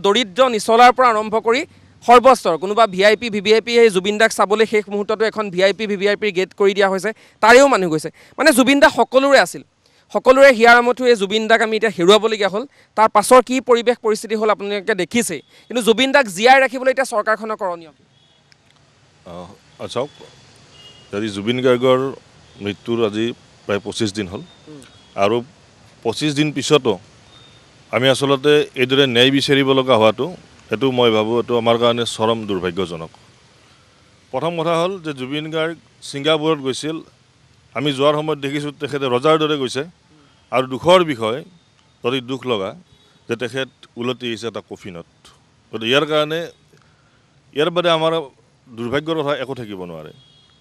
দৰিদ্ৰ নিচলাৰ পৰা আৰম্ভ কৰি সৰ্বস্তৰ কোনোবা VIP VVIP সেই জুবিনদাক চাবলৈ শেষ মুহূৰ্ততো এখন VIP VVIPৰ গেট কৰি দিয়া হৈছে তাৰেও মানুহ গৈছে মানে জুবিনদা সকলোৰে আছিল সকলোৰে হিয়াৰ আমঠু এই জুবিনদাক আমি এতিয়া হেৰুৱাবলগীয়া হ'ল তাৰ পাছৰ কি পৰিৱেশ পৰিস্থিতি হ'ল আপোনালোকে দেখিছেই কিন্তু জুবিনদাক জীয়াই ৰাখিবলৈ এতিয়া চৰকাৰখনৰ কৰণীয় চাওক যদি জুবিন গাৰ্গৰ মৃত্যুৰ আজি প্ৰায় 25 দিন হ'ল আৰু 25 দিন পিছতো আমি আচলতে এইদৰে ন্যায় বিচাৰিব লগা হোৱাটো এইটো মই ভাবোঁ এইটো আমাৰ কাৰণে চৰম দুৰ্ভাগ্যজনক প্ৰথম কথা হ'ল যে জুবিন গাৰ্গ ছিংগাপুৰত গৈছিল আমি যোৱাৰ সময়ত দেখিছোঁ তেখেতে ৰজাৰ দৰে গৈছে আৰু দুখৰ বিষয় অতি দুখ লগা যে তেখেত উলটি আহিছে এটা কফিনত গতিকে ইয়াৰ কাৰণে ইয়াৰ বাদে আমাৰ দুৰ্ভাগ্যৰ কথা একো থাকিব নোৱাৰে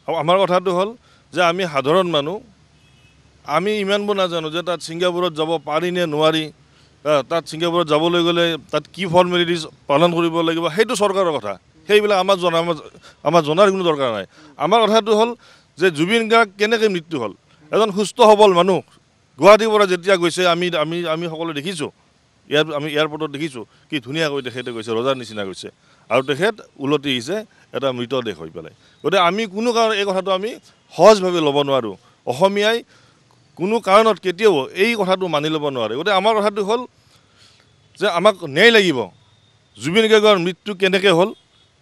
আৰু আমাৰ কথাটো হ'ল যে আমি সাধাৰণ মানুহ আমি ইমানবোৰ নাজানো যে তাত ছিংগাপুৰত যাব পাৰি নে নোৱাৰি তাত ছিংগাপুৰত যাবলৈ গ'লে তাত কি ফৰ্মেলিটিজ পালন কৰিব লাগিব সেইটো চৰকাৰৰ কথা সেইবিলাক আমাৰ জনাৰ কোনো দৰকাৰ নাই আমাৰ কথাটো হ'ল যে জুবিন গাৰ্গ কেনেকৈ মৃত্যু হ'ল এজন সুস্থ সবল মানুহ গুৱাহাটীৰ পৰা যেতিয়া গৈছে আমি সকলোৱে দেখিছোঁ আমি এয়াৰপৰ্টত দেখিছোঁ কি ধুনীয়াকৈ তেখেতে গৈছে ৰজাৰ নিচিনা গৈছে আৰু তেখেত উলটি আহিছে এটা মৃতদেহ হৈ পেলাই গতিকে আমি কোনো কাৰণ এই কথাটো আমি সহজভাৱে ল'ব নোৱাৰোঁ অসমীয়াই কোনো কাৰণত কেতিয়াও এই কথাটো মানি ল'ব নোৱাৰে গতিকে আমাৰ কথাটো হ'ল যে আমাক ন্যায় লাগিব জুবিন গাৰ্গৰ মৃত্যু কেনেকৈ হ'ল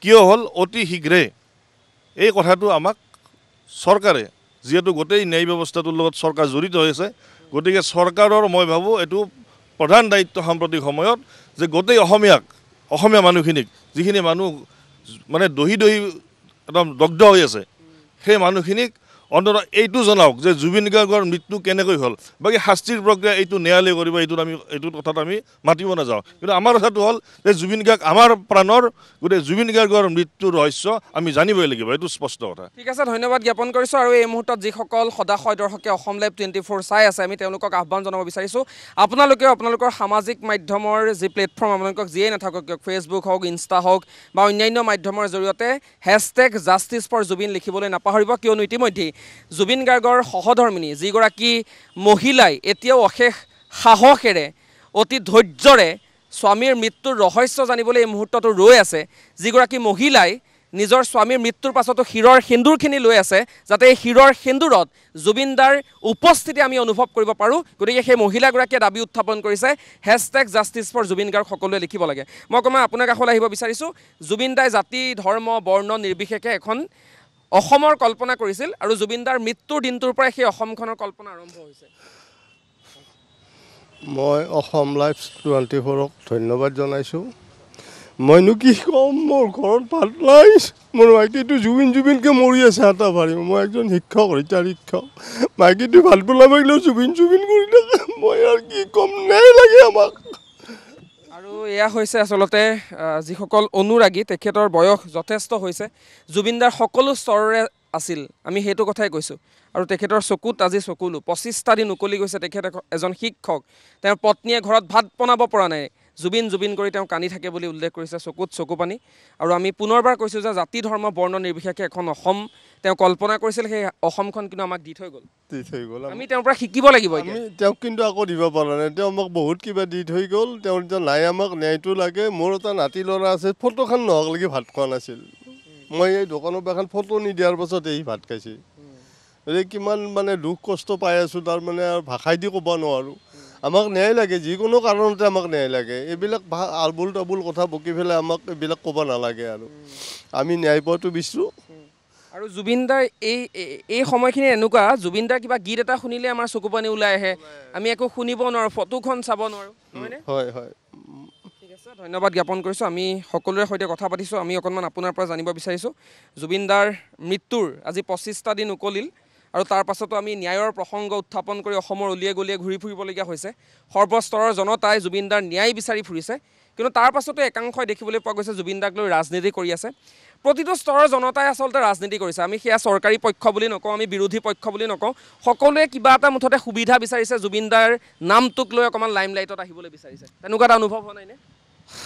কিয় হ'ল অতি শীঘ্ৰে এই কথাটো আমাক চৰকাৰে যিহেতু গোটেই ন্যায় ব্যৱস্থাটোৰ লগত চৰকাৰ জড়িত হৈ আছে গতিকে চৰকাৰৰ মই ভাবোঁ এইটো প্ৰধান দায়িত্ব সাম্প্ৰতিক সময়ত যে গোটেই অসমীয়া মানুহখিনিক যিখিনি মানুহ মানে দহি একদম দগ্ধ হৈ আছে সেই মানুহখিনিক অন্তত এইটো জনাওক যে জুবিন গাৰ্গৰ মৃত্যু কেনেকৈ হ'ল বাকী শাস্তিৰ প্ৰক্ৰিয়া এইটো ন্যায়ালয়ে কৰিব এইটো কথাত আমি মাতিব নাযাওঁ কিন্তু আমাৰ কথাটো হ'ল যে জুবিন গাৰ্গ আমাৰ প্ৰাণৰ গতিকে জুবিন গাৰ্গৰ মৃত্যুৰ ৰহস্য আমি জানিবই লাগিব এইটো স্পষ্ট কথা ঠিক আছে ধন্যবাদ জ্ঞাপন কৰিছোঁ আৰু এই মুহূৰ্তত যিসকল সদাশয় দৰ্শকে অসম লাইভ 24 চাই আছে আমি তেওঁলোকক আহ্বান জনাব বিচাৰিছোঁ আপোনালোকেও আপোনালোকৰ সামাজিক মাধ্যমৰ যি প্লেটফৰ্ম আপোনালোকক যিয়েই নাথাকক কিয় ফেচবুক হওক ইনষ্টা হওক বা অন্যান্য মাধ্যমৰ জৰিয়তে #JusticeForJubin লিখিবলৈ নাপাহৰিব কিয়নো ইতিমধ্যেই জুবিন গাৰ্গৰ সহধৰ্মিনী যিগৰাকী মহিলাই এতিয়াও অশেষ সাহসেৰে অতি ধৈৰ্যৰে স্বামীৰ মৃত্যুৰ ৰহস্য জানিবলৈ এই মুহূৰ্তটো ৰৈ আছে যিগৰাকী মহিলাই নিজৰ স্বামীৰ মৃত্যুৰ পাছতো শিৰৰ সেন্দুৰখিনি লৈ আছে যাতে এই শিৰৰ সেন্দুৰত জুবিনদাৰ উপস্থিতি আমি অনুভৱ কৰিব পাৰোঁ গতিকে সেই মহিলাগৰাকীয়ে দাবী উত্থাপন কৰিছে #JusticeForJubin গাৰ্গ সকলোৱে লিখিব লাগে মই অকণমান আপোনাৰ কাষলৈ আহিব বিচাৰিছোঁ জুবিনদাই জাতি ধৰ্ম বৰ্ণ নিৰ্বিশেষে এখন অসমৰ কল্পনা কৰিছিল আৰু জুবিনদাৰ মৃত্যুৰ দিনটোৰ পৰাই সেই অসমখনৰ কল্পনা আৰম্ভ হৈছে মই অসম লাইভ 24ক ধন্যবাদ জনাইছোঁ মইনো কি ক'ম মোৰ ঘৰত ভাত নাই মোৰ মাইকীটো জুবিনকৈ মৰি আছে হাতা ভাৰি মই একজন শিক্ষক ৰিটায়াৰ শিক্ষক মাইকীটো ভাত বনাব গ'লেও জুবিন কৰি থাকে মই আৰু কি ক'ম নাই লাগে আমাক আৰু এয়া হৈছে আচলতে যিসকল অনুৰাগী তেখেতৰ বয়স যথেষ্ট হৈছে জুবিনদাৰ সকলো স্তৰৰে আছিল আমি সেইটো কথাই কৈছোঁ আৰু তেখেতৰ চকুত আজি চকুলো 25টা দিন উকলি গৈছে তেখেত এজন শিক্ষক তেওঁৰ পত্নীয়ে ঘৰত ভাত বনাব পৰা নাই জুবিন কৰি তেওঁ কান্দি থাকে বুলি উল্লেখ কৰিছে চকুত চকু পানী আৰু আমি পুনৰবাৰ কৈছোঁ যে জাতি ধৰ্ম বৰ্ণ নিৰ্বিশেষে এখন অসম তেওঁ কল্পনা কৰিছিল সেই অসমখন কিন্তু আমাক দি থৈ গ'ল আমি তেওঁৰ পৰা শিকিব লাগিব আমি তেওঁক কিন্তু আকৌ দিব পৰা নাই তেওঁ আমাক বহুত কিবা দি থৈ গ'ল তেওঁৰ এতিয়া নাই আমাক ন্যায়টো লাগে মোৰ এটা নাতি ল'ৰা আছে ফটোখন নহ'লেকি ভাত খোৱা নাছিল মই এই দোকানৰ পৰা এখন ফটো নিদিয়াৰ পাছত এই ভাত খাইছে এই কিমান মানে দুখ কষ্ট পাই আছোঁ তাৰ মানে আৰু ভাষাই দি ক'ব নোৱাৰোঁ আমাক ন্যায় লাগে যিকোনো কাৰণতে আমাক ন্যায় লাগে এইবিলাক আলবুল তাবুল কথা বকি পেলাই আমাক এইবিলাক ক'ব নালাগে আৰু আমি ন্যায় পোৱাটো বিচাৰোঁ আৰু জুবিনদাৰ এই সময়খিনি এনেকুৱা জুবিনদাৰ কিবা গীত এটা শুনিলে আমাৰ চকু পানী ওলাই আহে আমি একো শুনিব নোৱাৰোঁ ফটোখন চাব নোৱাৰোঁ হয় হয় ঠিক আছে ধন্যবাদ জ্ঞাপন কৰিছোঁ আমি সকলোৰে সৈতে কথা পাতিছোঁ আমি অকণমান আপোনাৰ পৰা জানিব বিচাৰিছোঁ জুবিনদাৰ মৃত্যুৰ আজি 25টা দিন উকলিল আৰু তাৰ পাছতো আমি ন্যায়ৰ প্ৰসংগ উত্থাপন কৰি অসমৰ অলিয়ে গলিয়ে ঘূৰি ফুৰিবলগীয়া হৈছে সৰ্বস্তৰৰ জনতাই জুবিনদাৰ ন্যায় বিচাৰি ফুৰিছে কিন্তু তাৰ পাছতো একাংশই দেখিবলৈ পোৱা গৈছে জুবিনদাক লৈ ৰাজনীতি কৰি আছে প্ৰতিটো স্তৰৰ জনতাই আচলতে ৰাজনীতি কৰিছে আমি সেয়া চৰকাৰী পক্ষ বুলি নকওঁ আমি বিৰোধী পক্ষ বুলি নকওঁ সকলোৱে কিবা এটা মুঠতে সুবিধা বিচাৰিছে জুবিনদাৰ নামটোক লৈ অকণমান লাইমলাইটত আহিবলৈ বিচাৰিছে তেনেকুৱা এটা অনুভৱ হোৱা নাইনে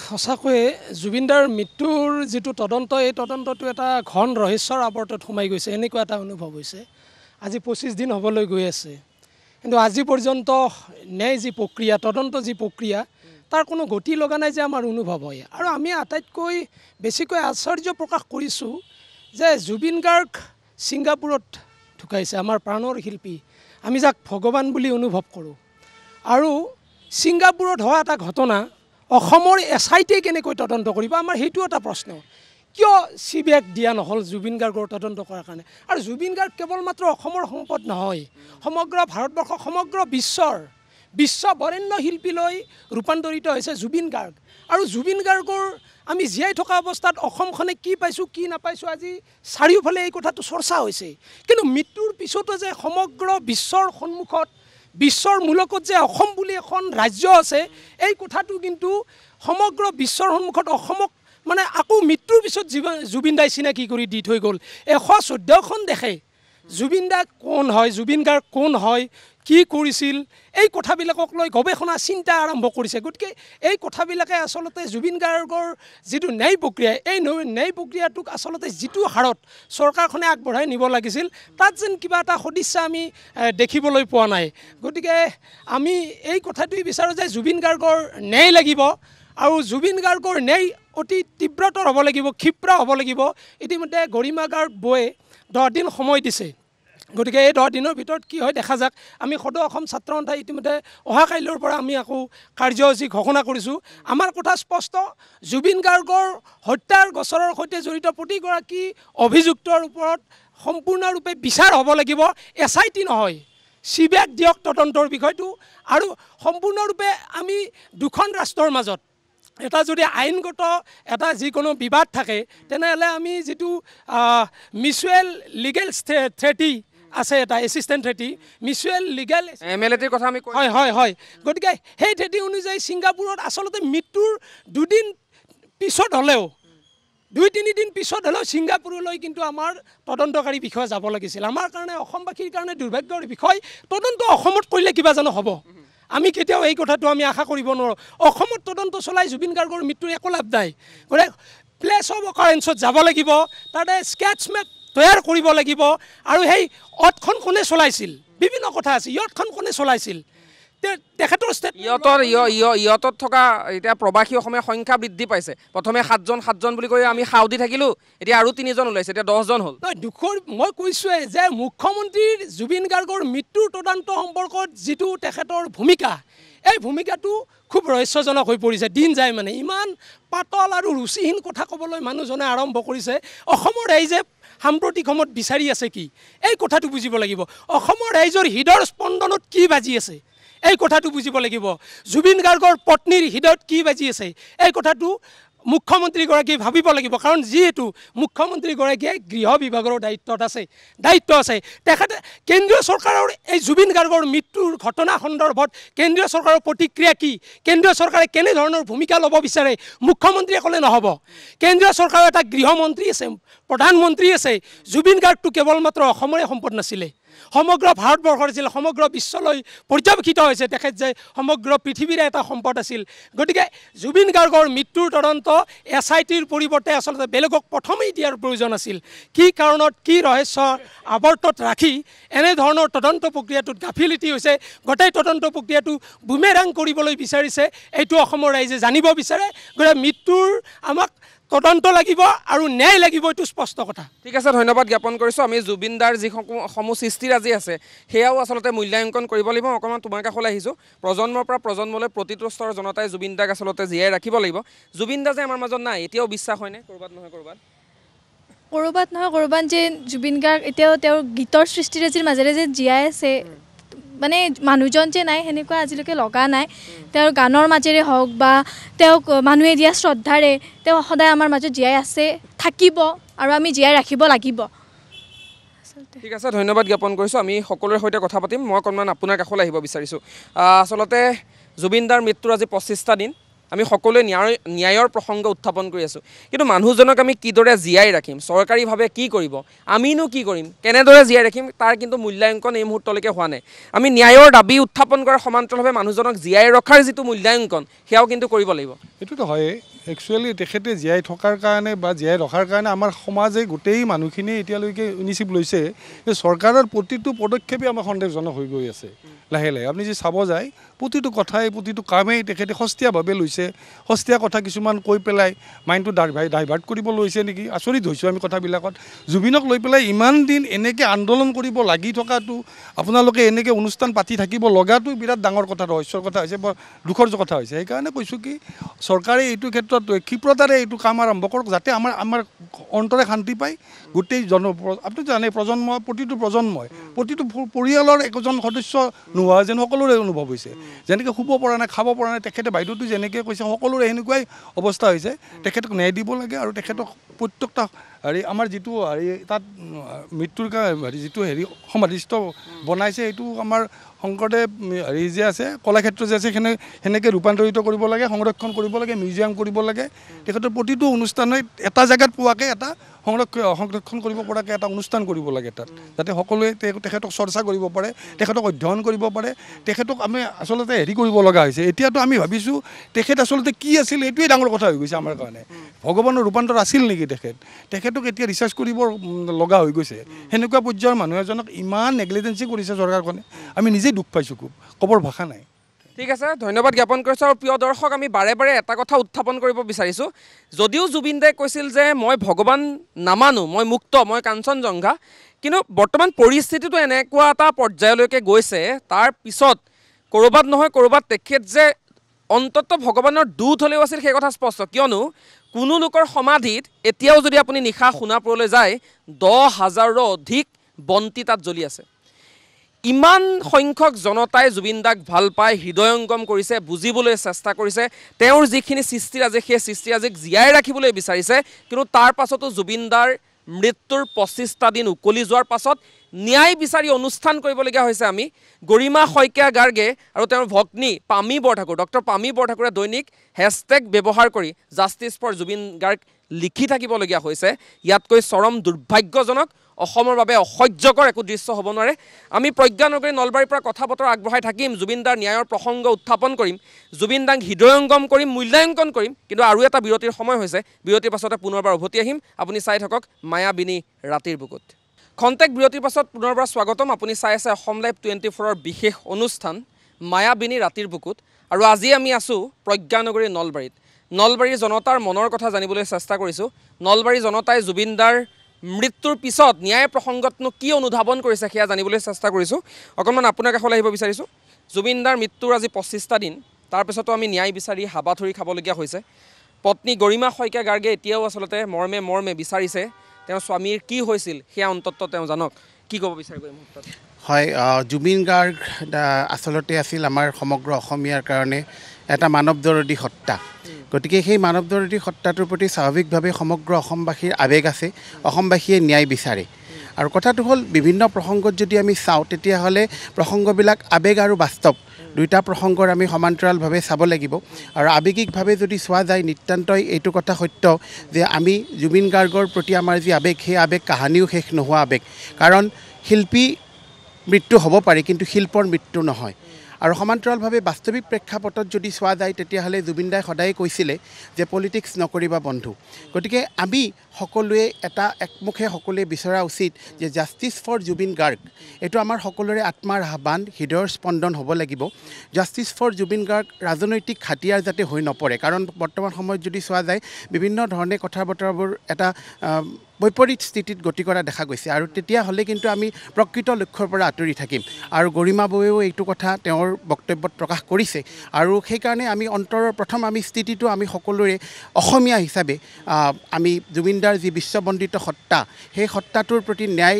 সঁচাকৈয়ে জুবিনদাৰ মৃত্যুৰ যিটো তদন্ত এই তদন্তটো এটা ঘন ৰহস্যৰ আৱৰ্তত সোমাই গৈছে এনেকুৱা এটা অনুভৱ হৈছে আজি 25 দিন হ'বলৈ গৈ আছে কিন্তু আজি পৰ্যন্ত ন্যায় যি প্ৰক্ৰিয়া তদন্ত যি প্ৰক্ৰিয়া তাৰ কোনো গতি লগা নাই যে আমাৰ অনুভৱ হয় আৰু আমি আটাইতকৈ বেছিকৈ আশ্চৰ্য প্ৰকাশ কৰিছোঁ যে জুবিন গাৰ্গ ছিংগাপুৰত ঢুকাইছে আমাৰ প্ৰাণৰ শিল্পী আমি যাক ভগৱান বুলি অনুভৱ কৰোঁ আৰু ছিংগাপুৰত হোৱা এটা ঘটনা অসমৰ এছআইটিয়ে কেনেকৈ তদন্ত কৰিব আমাৰ সেইটো এটা প্ৰশ্ন কিয় চিবিআইক দিয়া নহ'ল জুবিন গাৰ্গৰ তদন্ত কৰাৰ কাৰণে আৰু জুবিন গাৰ্গ কেৱল মাত্ৰ অসমৰ সম্পদ নহয় সমগ্ৰ ভাৰতবৰ্ষ সমগ্ৰ বিশ্ব বৰেণ্য শিল্পীলৈ ৰূপান্তৰিত হৈছে জুবিন গাৰ্গ আৰু জুবিন গাৰ্গৰ আমি জীয়াই থকা অৱস্থাত অসমখনে কি পাইছোঁ কি নাপাইছোঁ আজি চাৰিওফালে এই কথাটো চৰ্চা হৈছে কিন্তু মৃত্যুৰ পিছতো যে সমগ্ৰ বিশ্বৰ সন্মুখত বিশ্বৰ মূলকত যে অসম বুলি এখন ৰাজ্য আছে এই কথাটো কিন্তু সমগ্ৰ বিশ্বৰ সন্মুখত অসমক মানে আকৌ মৃত্যুৰ পিছত জুবিন দাই চিনাকি কৰি দি থৈ গ'ল 114খন দেশে জুবিন দা কোন হয় জুবিন গাৰ্গ কোন হয় কি কৰিছিল এই কথাবিলাকক লৈ গৱেষণা চিন্তা আৰম্ভ কৰিছে গতিকে এই কথাবিলাকে আচলতে জুবিন গাৰ্গৰ যিটো ন্যায় প্ৰক্ৰিয়া এই ন্যায় প্ৰক্ৰিয়াটোক আচলতে যিটো হাৰত চৰকাৰখনে আগবঢ়াই নিব লাগিছিল তাত যেন কিবা এটা সদিচ্ছা আমি দেখিবলৈ পোৱা নাই গতিকে আমি এই কথাটোৱেই বিচাৰোঁ যে জুবিন গাৰ্গৰ ন্যায় লাগিব আৰু জুবিন গাৰ্গৰ ন্যায় অতি তীব্ৰতৰ হ'ব লাগিব ক্ষিপ্ৰ হ'ব লাগিব ইতিমধ্যে গৰিমা গাৰ্গ বৌয়ে 10 দিন সময় দিছে গতিকে এই 10 দিনৰ ভিতৰত কি হয় দেখা যাক আমি সদৌ অসম ছাত্ৰ সন্থাই ইতিমধ্যে অহা কাইলৈৰ পৰা আমি আকৌ কাৰ্যসূচী ঘোষণা কৰিছোঁ আমাৰ কথা স্পষ্ট জুবিন গাৰ্গৰ হত্যাৰ গোচৰৰ সৈতে জড়িত প্ৰতিগৰাকী অভিযুক্তৰ ওপৰত সম্পূৰ্ণৰূপে বিচাৰ হ'ব লাগিব এছআইটি নহয় চিবিআইক দিয়ক তদন্তৰ বিষয়টো আৰু সম্পূৰ্ণৰূপে আমি দুখন ৰাষ্ট্ৰৰ মাজত এটা যদি আইনগত এটা যিকোনো বিবাদ থাকে তেনেহ'লে আমি যিটো মিউচুৱেল লিগেল থ্ৰেটি আছে এটা এছিষ্টেণ্ট থ্ৰেটি মিউচুৱেল লিগেল এমএলএটিৰ কথা আমি হয় গতিকে সেই থ্ৰেটি অনুযায়ী ছিংগাপুৰত আচলতে মৃত্যুৰ 2 দিন পিছত হ'লেও 2-3 দিন পিছত হ'লেও ছিংগাপুৰলৈ কিন্তু আমাৰ তদন্তকাৰী বিষয়া যাব লাগিছিল আমাৰ কাৰণে অসমবাসীৰ কাৰণে দুৰ্ভাগ্যৰ বিষয় তদন্ত অসমত কৰিলে কিবা জানো হ'ব আমি কেতিয়াও এই কথাটো আমি আশা কৰিব নোৱাৰোঁ অসমত তদন্ত চলাই জুবিন গাৰ্গৰ মৃত্যুৰ একো লাভ নাই গতিকে প্লেচ অফ অকাৰেঞ্চত যাব লাগিব তাতে স্কেটছ মেপ তৈয়াৰ কৰিব লাগিব আৰু সেই অটখন কোনে চলাইছিল বিভিন্ন কথা আছে ইয়টখন কোনে চলাইছিল তেখেতৰ ইয়টত থকা এতিয়া প্ৰবাসী অসমীয়া সংখ্যা বৃদ্ধি পাইছে প্ৰথমে 7জন বুলি কৈ আমি সাউদি থাকিলোঁ এতিয়া আৰু 3জন ওলাইছে এতিয়া 10জন হ'ল দুখৰ মই কৈছোঁৱে যে মুখ্যমন্ত্ৰীৰ জুবিন গাৰ্গৰ মৃত্যুৰ তদন্ত সম্পৰ্কত যিটো তেখেতৰ ভূমিকা এই ভূমিকাটো খুব ৰহস্যজনক হৈ পৰিছে দিন যায় মানে ইমান পাতল আৰু ৰুচিহীন কথা ক'বলৈ মানুহজনে আৰম্ভ কৰিছে অসমৰ ৰাইজে সাম্প্ৰতিক সময়ত বিচাৰি আছে কি এই কথাটো বুজিব লাগিব অসমৰ ৰাইজৰ হৃদয়ৰ স্পন্দনত কি বাজি আছে এই কথাটো বুজিব লাগিব জুবিন গাৰ্গৰ পত্নীৰ হৃদয়ত কি বাজি আছে এই কথাটো মুখ্যমন্ত্ৰীগৰাকীয়ে ভাবিব লাগিব কাৰণ যিহেতু মুখ্যমন্ত্ৰীগৰাকীয়ে গৃহ বিভাগৰ দায়িত্ব আছে তেখেতে কেন্দ্ৰীয় চৰকাৰৰ এই জুবিন গাৰ্গৰ মৃত্যুৰ ঘটনা সন্দৰ্ভত কেন্দ্ৰীয় চৰকাৰৰ প্ৰতিক্ৰিয়া কি কেন্দ্ৰীয় চৰকাৰে কেনেধৰণৰ ভূমিকা ল'ব বিচাৰে মুখ্যমন্ত্ৰীয়ে ক'লে নহ'ব কেন্দ্ৰীয় চৰকাৰৰ এটা গৃহমন্ত্ৰী আছে প্ৰধানমন্ত্ৰী আছে জুবিন গাৰ্গটো কেৱল মাত্ৰ অসমৰে সম্পদ নাছিলে সমগ্ৰ ভাৰতবৰ্ষৰ আছিল সমগ্ৰ বিশ্বলৈ পৰ্যবেক্ষিত হৈছে তেখেত যে সমগ্ৰ পৃথিৱীৰে এটা সম্পদ আছিল গতিকে জুবিন গাৰ্গৰ মৃত্যুৰ তদন্ত SITৰ পৰিৱৰ্তে আচলতে বেলেগক প্ৰথমেই দিয়াৰ প্ৰয়োজন আছিল কি কাৰণত কি ৰহস্য আৱৰ্তত ৰাখি এনেধৰণৰ তদন্ত প্ৰক্ৰিয়াটোত গাফিলতি হৈছে গোটেই তদন্ত প্ৰক্ৰিয়াটো বুমেৰাং কৰিবলৈ বিচাৰিছে এইটো অসমৰ ৰাইজে জানিব বিচাৰে গতিকে মৃত্যুৰ আমাক তদন্ত লাগিব আৰু ন্যায় লাগিব এইটো স্পষ্ট কথা ঠিক আছে ধন্যবাদ জ্ঞাপন কৰিছোঁ আমি জুবিনদাৰ যি সমূহ সৃষ্টিৰাজি আছে সেয়াও আচলতে মূল্যাংকন কৰিব লাগিব অকণমান তোমাৰ কাষলৈ আহিছোঁ প্ৰজন্মৰ পৰা প্ৰজন্মলৈ প্ৰতিটো স্তৰৰ জনতাই জুবিনদাক আচলতে জীয়াই ৰাখিব লাগিব জুবিনদা যে আমাৰ মাজত নাই এতিয়াও বিশ্বাস হয়নে ক'ৰবাত নহয় ক'ৰবাত যে জুবিন গাৰ্গ এতিয়াও তেওঁৰ গীতৰ সৃষ্টিৰাজিৰ মাজেৰে যে জীয়াই আছে মানে মানুহজন যে নাই সেনেকুৱা আজিলৈকে লগা নাই তেওঁৰ গানৰ মাজেৰে হওক বা তেওঁক মানুহে দিয়া শ্ৰদ্ধাৰে তেওঁ সদায় আমাৰ মাজত জীয়াই আছে থাকিব আৰু আমি জীয়াই ৰাখিব লাগিব ঠিক আছে ধন্যবাদ জ্ঞাপন কৰিছোঁ আমি সকলোৰে সৈতে কথা পাতিম মই অকণমান আপোনাৰ কাষলৈ আহিব বিচাৰিছোঁ আচলতে জুবিনদাৰ মৃত্যুৰ আজি 25টা দিন আমি সকলোৱে ন্যায়ৰ প্ৰসংগ উত্থাপন কৰি আছোঁ কিন্তু মানুহজনক আমি কিদৰে জীয়াই ৰাখিম চৰকাৰীভাৱে কি কৰিব আমিনো কি কৰিম কেনেদৰে জীয়াই ৰাখিম তাৰ কিন্তু মূল্যাংকন এই মুহূৰ্তলৈকে হোৱা নাই আমি ন্যায়ৰ দাবী উত্থাপন কৰাৰ সমান্তৰালভাৱে মানুহজনক জীয়াই ৰখাৰ যিটো মূল্যাংকন সেয়াও কিন্তু কৰিব লাগিব এইটোতো হয় একচুৱেলি তেখেতে জীয়াই থকাৰ কাৰণে বা জীয়াই ৰখাৰ কাৰণে আমাৰ সমাজে গোটেই মানুহখিনি এতিয়ালৈকে ইনিচিয়েটিভ লৈছে যে চৰকাৰৰ প্ৰতিটো পদক্ষেপে আমাৰ সন্দেহজনক হৈ গৈ আছে লাহে লাহে আপুনি যদি চাব যায় প্ৰতিটো কথাই প্ৰতিটো কামেই তেখেতে সস্তীয়াভাৱে লৈছে সস্তীয়া কথা কিছুমান কৈ পেলাই মাইণ্ডটো ডাইভাৰ্ট কৰিব লৈছে নেকি আচৰিত হৈছোঁ আমি কথাবিলাকত জুবিনক লৈ পেলাই ইমান দিন এনেকৈ আন্দোলন কৰিব লাগি থকাটো আপোনালোকে এনেকৈ অনুষ্ঠান পাতি থাকিব লগাটো বিৰাট ডাঙৰ কথা ৰহস্যৰ কথা হৈছে বৰ দুখৰ কথা হৈছে সেইকাৰণে কৈছোঁ কি চৰকাৰে এইটো ক্ষেত্ৰত ক্ষিপ্ৰতাৰে এইটো কাম আৰম্ভ কৰক যাতে আমাৰ অন্তৰে শান্তি পায় গোটেই আপুনি জানে প্ৰতিটো প্ৰজন্মই প্ৰতিটো পৰিয়ালৰ একোজন সদস্য নোহোৱা যেন সকলোৰে অনুভৱ হৈছে যেনেকৈ শুব পৰা নাই খাব পৰা নাই তেখেতে বাইদেউটো যেনেকৈ কৈছে সকলোৰে সেনেকুৱাই অৱস্থা হৈছে তেখেতক ন্যায় দিব লাগে আৰু তেখেতক প্ৰত্যেকটা আমাৰ যিটো তাত মৃত্যুৰ যিটো সমাধিস্থ বনাইছে সেইটো আমাৰ শংকৰদেৱ যে আছে কলাক্ষেত্ৰ যে আছে সেনেকৈ ৰূপান্তৰিত কৰিব লাগে সংৰক্ষণ কৰিব লাগে মিউজিয়াম কৰিব লাগে তেখেতৰ প্ৰতিটো অনুষ্ঠানে এটা জেগাত পোৱাকৈ এটা সংৰক্ষণ কৰিব পৰাকৈ এটা অনুষ্ঠান কৰিব লাগে তাত যাতে সকলোৱে তেখেতক চৰ্চা কৰিব পাৰে তেখেতক অধ্যয়ন কৰিব পাৰে তেখেতক আমি আচলতে কৰিব লগা হৈছে এতিয়াতো আমি ভাবিছোঁ তেখেত আচলতে কি আছিল এইটোৱেই ডাঙৰ কথা হৈ গৈছে আমাৰ কাৰণে ভগৱানৰ ৰূপান্তৰ আছিল নেকি তেখেতক এতিয়া ৰিচাৰ্চ কৰিব লগা হৈ গৈছে সেনেকুৱা পৰ্যায়ৰ মানুহ এজনক ইমান নেগলিজেঞ্চি কৰিছে চৰকাৰখনে আমি নিজেই দুখ পাইছোঁ খুব ক'বৰ ভাষা নাই ঠিক আছে ধন্যবাদ জ্ঞাপন কৰিছোঁ আৰু প্ৰিয় দৰ্শক আমি বাৰে বাৰে এটা কথা উত্থাপন কৰিব বিচাৰিছোঁ যদিও জুবিনদাই কৈছিল যে মই ভগৱান নামানো মই মুক্ত মই কাঞ্চনজংঘা কিন্তু বৰ্তমান পৰিস্থিতিটো এনেকুৱা এটা পৰ্যায়লৈকে গৈছে তাৰ পিছত ক'ৰবাত নহয় ক'ৰবাত তেখেত যে অন্ততঃ ভগৱানৰ দূত হ'লেও আছিল সেই কথা স্পষ্ট কিয়নো কোনো লোকৰ সমাধিত এতিয়াও যদি আপুনি নিশা সোণাপুৰলৈ যায় 10,000ৰো অধিক বন্তি তাত জ্বলি আছে ইমান সংখ্যক জনতাই জুবিনদাক ভাল পায় হৃদয়ংগম কৰিছে বুজিবলৈ চেষ্টা কৰিছে তেওঁৰ যিখিনি সৃষ্টিৰাজি সেই সৃষ্টিৰাজিক জীয়াই ৰাখিবলৈ বিচাৰিছে কিন্তু তাৰ পাছতো জুবিনদাৰ মৃত্যুৰ 25টা দিন উকলি যোৱাৰ পাছত ন্যায় বিচাৰি অনুষ্ঠান কৰিবলগীয়া হৈছে আমি গৰিমা শইকীয়া গাৰ্গে আৰু তেওঁৰ ভগ্নী পামী বৰঠাকুৰ ডক্টৰ পামী বৰঠাকুৰে দৈনিক হেছটেগ ব্যৱহাৰ কৰি জাষ্টিছ ফৰ জুবিন গাৰ্গ লিখি থাকিবলগীয়া হৈছে ইয়াতকৈ চৰম দুৰ্ভাগ্যজনক অসমৰ বাবে অসহ্যকৰ একো দৃশ্য হ'ব নোৱাৰে আমি প্ৰজ্ঞানগৰী নলবাৰীৰ পৰা কথা বতৰা আগবঢ়াই থাকিম জুবিনদাৰ ন্যায়ৰ প্ৰসংগ উত্থাপন কৰিম জুবিনদাক হৃদয়ংগম কৰিম মূল্যাংকন কৰিম কিন্তু আৰু এটা বিৰতিৰ সময় হৈছে বিৰতিৰ পাছতে পুনৰবাৰ উভতি আহিম আপুনি চাই থাকক মায়াবিনী ৰাতিৰ বুকুত খন্তেক বিৰতিৰ পাছত পুনৰবাৰ স্বাগতম আপুনি চাই আছে অসম লাইভ 24ৰ বিশেষ অনুষ্ঠান মায়াবিনী ৰাতিৰ বুকুত আৰু আজি আমি আছোঁ প্ৰজ্ঞানগৰী নলবাৰীৰ জনতাৰ মনৰ কথা জানিবলৈ চেষ্টা কৰিছোঁ নলবাৰীৰ জনতাই জুবিনদাৰ মৃত্যুৰ পিছত ন্যায় প্ৰসংগতনো কি অনুধাৱন কৰিছে সেয়া জানিবলৈ চেষ্টা কৰিছোঁ অকণমান আপোনাৰ কাষলৈ আহিব বিচাৰিছোঁ জুবিনদাৰ মৃত্যুৰ আজি 25টা দিন তাৰপিছতো আমি ন্যায় বিচাৰি হাবাথুৰি খাবলগীয়া হৈছে পত্নী গৰিমা শইকীয়া গাৰ্গে এতিয়াও আচলতে মৰ্মে বিচাৰিছে তেওঁৰ স্বামীৰ কি হৈছিল সেয়া অন্ততঃ তেওঁ জানক কি ক'ব বিচাৰিব এই মুহূৰ্তত হয় জুবিন গাৰ্গ আচলতে আছিল আমাৰ সমগ্ৰ অসমীয়াৰ কাৰণে এটা মানৱদৰদী সত্তা গতিকে সেই মানৱদৰ্দী সত্তাটোৰ প্ৰতি স্বাভাৱিকভাৱে সমগ্ৰ অসমবাসীৰ আৱেগ আছে, অসমবাসীয়ে ন্যায় বিচাৰে। আৰু কথাটো হ'ল বিভিন্ন প্ৰসংগত যদি আমি চাওঁ তেতিয়াহ'লে প্ৰসংগবিলাক আৱেগ আৰু বাস্তৱ দুইটা প্ৰসংগৰ আমি সমান্তৰালভাৱে চাব লাগিব। আৰু আৱেগিকভাৱে যদি চোৱা যায় নিতান্তই এইটো কথা সত্য যে আমি জুবিন গাৰ্গৰ প্ৰতি আমাৰ যি আৱেগ সেই আৱেগ কাহানিও শেষ নোহোৱা আৱেগ। কাৰণ শিল্পী মৃত্যু হ'ব পাৰে কিন্তু শিল্পৰ মৃত্যু নহয়। আৰু সমান্তৰালভাৱে বাস্তৱিক প্ৰেক্ষাপটত যদি চোৱা যায় তেতিয়াহ'লে জুবিনদাই সদায় কৈছিলে যে পলিটিক্স নকৰিবা বন্ধু। গতিকে আমি সকলোৱে এটা একমুখে সকলোৱে বিচৰা উচিত যে জাষ্টিছ ফৰ জুবিন গাৰ্গ এইটো আমাৰ সকলোৰে আত্মাৰ আহ্বান, হৃদয়ৰ স্পন্দন হ'ব লাগিব। জাষ্টিছ ফৰ জুবিন গাৰ্গ ৰাজনৈতিক হাতিয়াৰ যাতে হৈ নপৰে। কাৰণ বৰ্তমান সময়ত যদি চোৱা যায় বিভিন্ন ধৰণে কথা বতৰাবোৰ এটা বৈপৰীত স্থিতিত গতি কৰা দেখা গৈছে। আৰু তেতিয়াহ'লে কিন্তু আমি প্ৰকৃত লক্ষ্যৰ পৰা আঁতৰি থাকিম। আৰু গৰিমা বৌৱেও এইটো কথা তেওঁৰ বক্তব্যত প্ৰকাশ কৰিছে। আৰু সেইকাৰণে আমি অন্তৰৰ প্ৰথম আমি স্থিতিটো আমি সকলোৰে অসমীয়া হিচাপে আমি জুবিনদাৰ যি বিশ্ববন্দিত সত্তা সেই সত্তাটোৰ প্ৰতি ন্যায়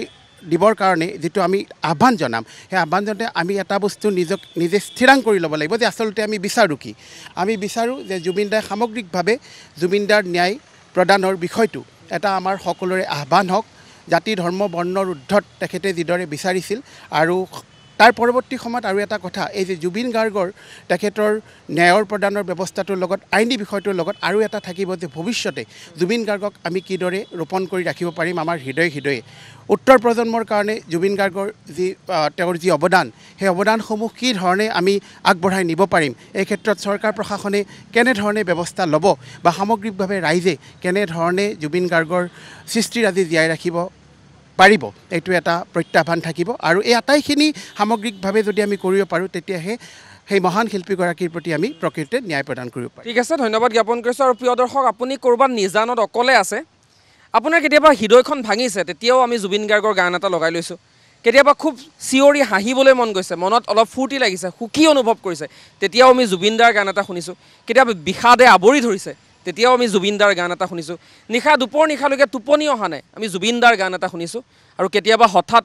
দিবৰ কাৰণে যিটো আমি আহ্বান জনাম সেই আহ্বান জনাতে আমি এটা বস্তু নিজে স্থিৰাং কৰি ল'ব লাগিব যে আচলতে আমি বিচাৰোঁ কি। আমি বিচাৰোঁ যে জুবিনদাই সামগ্ৰিকভাৱে জুবিনদাৰ ন্যায় প্ৰদানৰ বিষয়টো এটা আমাৰ সকলোৰে আহ্বান হওক। জাতি ধৰ্ম বৰ্ণৰ ঊৰ্ধত তেখেতে যিদৰে বিচাৰিছিল। আৰু তাৰ পৰৱৰ্তী সময়ত আৰু এটা কথা এই যে জুবিন গাৰ্গৰ তেখেতৰ ন্যায়ৰ প্ৰদানৰ ব্যৱস্থাটোৰ লগত আইনী বিষয়টোৰ লগত আৰু এটা থাকিব যে ভৱিষ্যতে জুবিন গাৰ্গক আমি কিদৰে ৰোপণ কৰি ৰাখিব পাৰিম আমাৰ হৃদয়ে হৃদয়ে। উত্তৰ প্ৰজন্মৰ কাৰণে জুবিন গাৰ্গৰ যি তেওঁৰ যি অৱদান সেই অৱদানসমূহ কি ধৰণে আমি আগবঢ়াই নিব পাৰিম, এই ক্ষেত্ৰত চৰকাৰ প্ৰশাসনে কেনেধৰণে ব্যৱস্থা ল'ব বা সামগ্ৰিকভাৱে ৰাইজে কেনেধৰণে জুবিন গাৰ্গৰ সৃষ্টিৰাজি জীয়াই ৰাখিব পাৰিব এইটো এটা প্ৰত্যাহ্বান থাকিব। আৰু এই আটাইখিনি সামগ্ৰিকভাৱে যদি আমি কৰিব পাৰোঁ তেতিয়াহে সেই মহান শিল্পীগৰাকীৰ প্ৰতি আমি প্ৰকৃততে ন্যায় প্ৰদান কৰিব পাৰিম। ঠিক আছে, ধন্যবাদ জ্ঞাপন কৰিছোঁ। আৰু প্ৰিয় দৰ্শক, আপুনি ক'ৰবাত নিজানত অকলে আছে, আপোনাৰ কেতিয়াবা হৃদয়খন ভাঙিছে, তেতিয়াও আমি জুবিন গাৰ্গৰ গান এটা লগাই লৈছোঁ। কেতিয়াবা খুব চিঞৰি হাঁহিবলৈ মন গৈছে, মনত অলপ ফূৰ্তি লাগিছে, সুখী অনুভৱ কৰিছে, তেতিয়াও আমি জুবিনদাৰ গান এটা শুনিছোঁ। কেতিয়াবা বিষাদে আৱৰি ধৰিছে, তেতিয়াও আমি জুবিনদাৰ গান এটা শুনিছোঁ। দুপৰ নিশালৈকে টোপনি অহা নাই, আমি জুবিনদাৰ গান এটা শুনিছোঁ। আৰু কেতিয়াবা হঠাৎ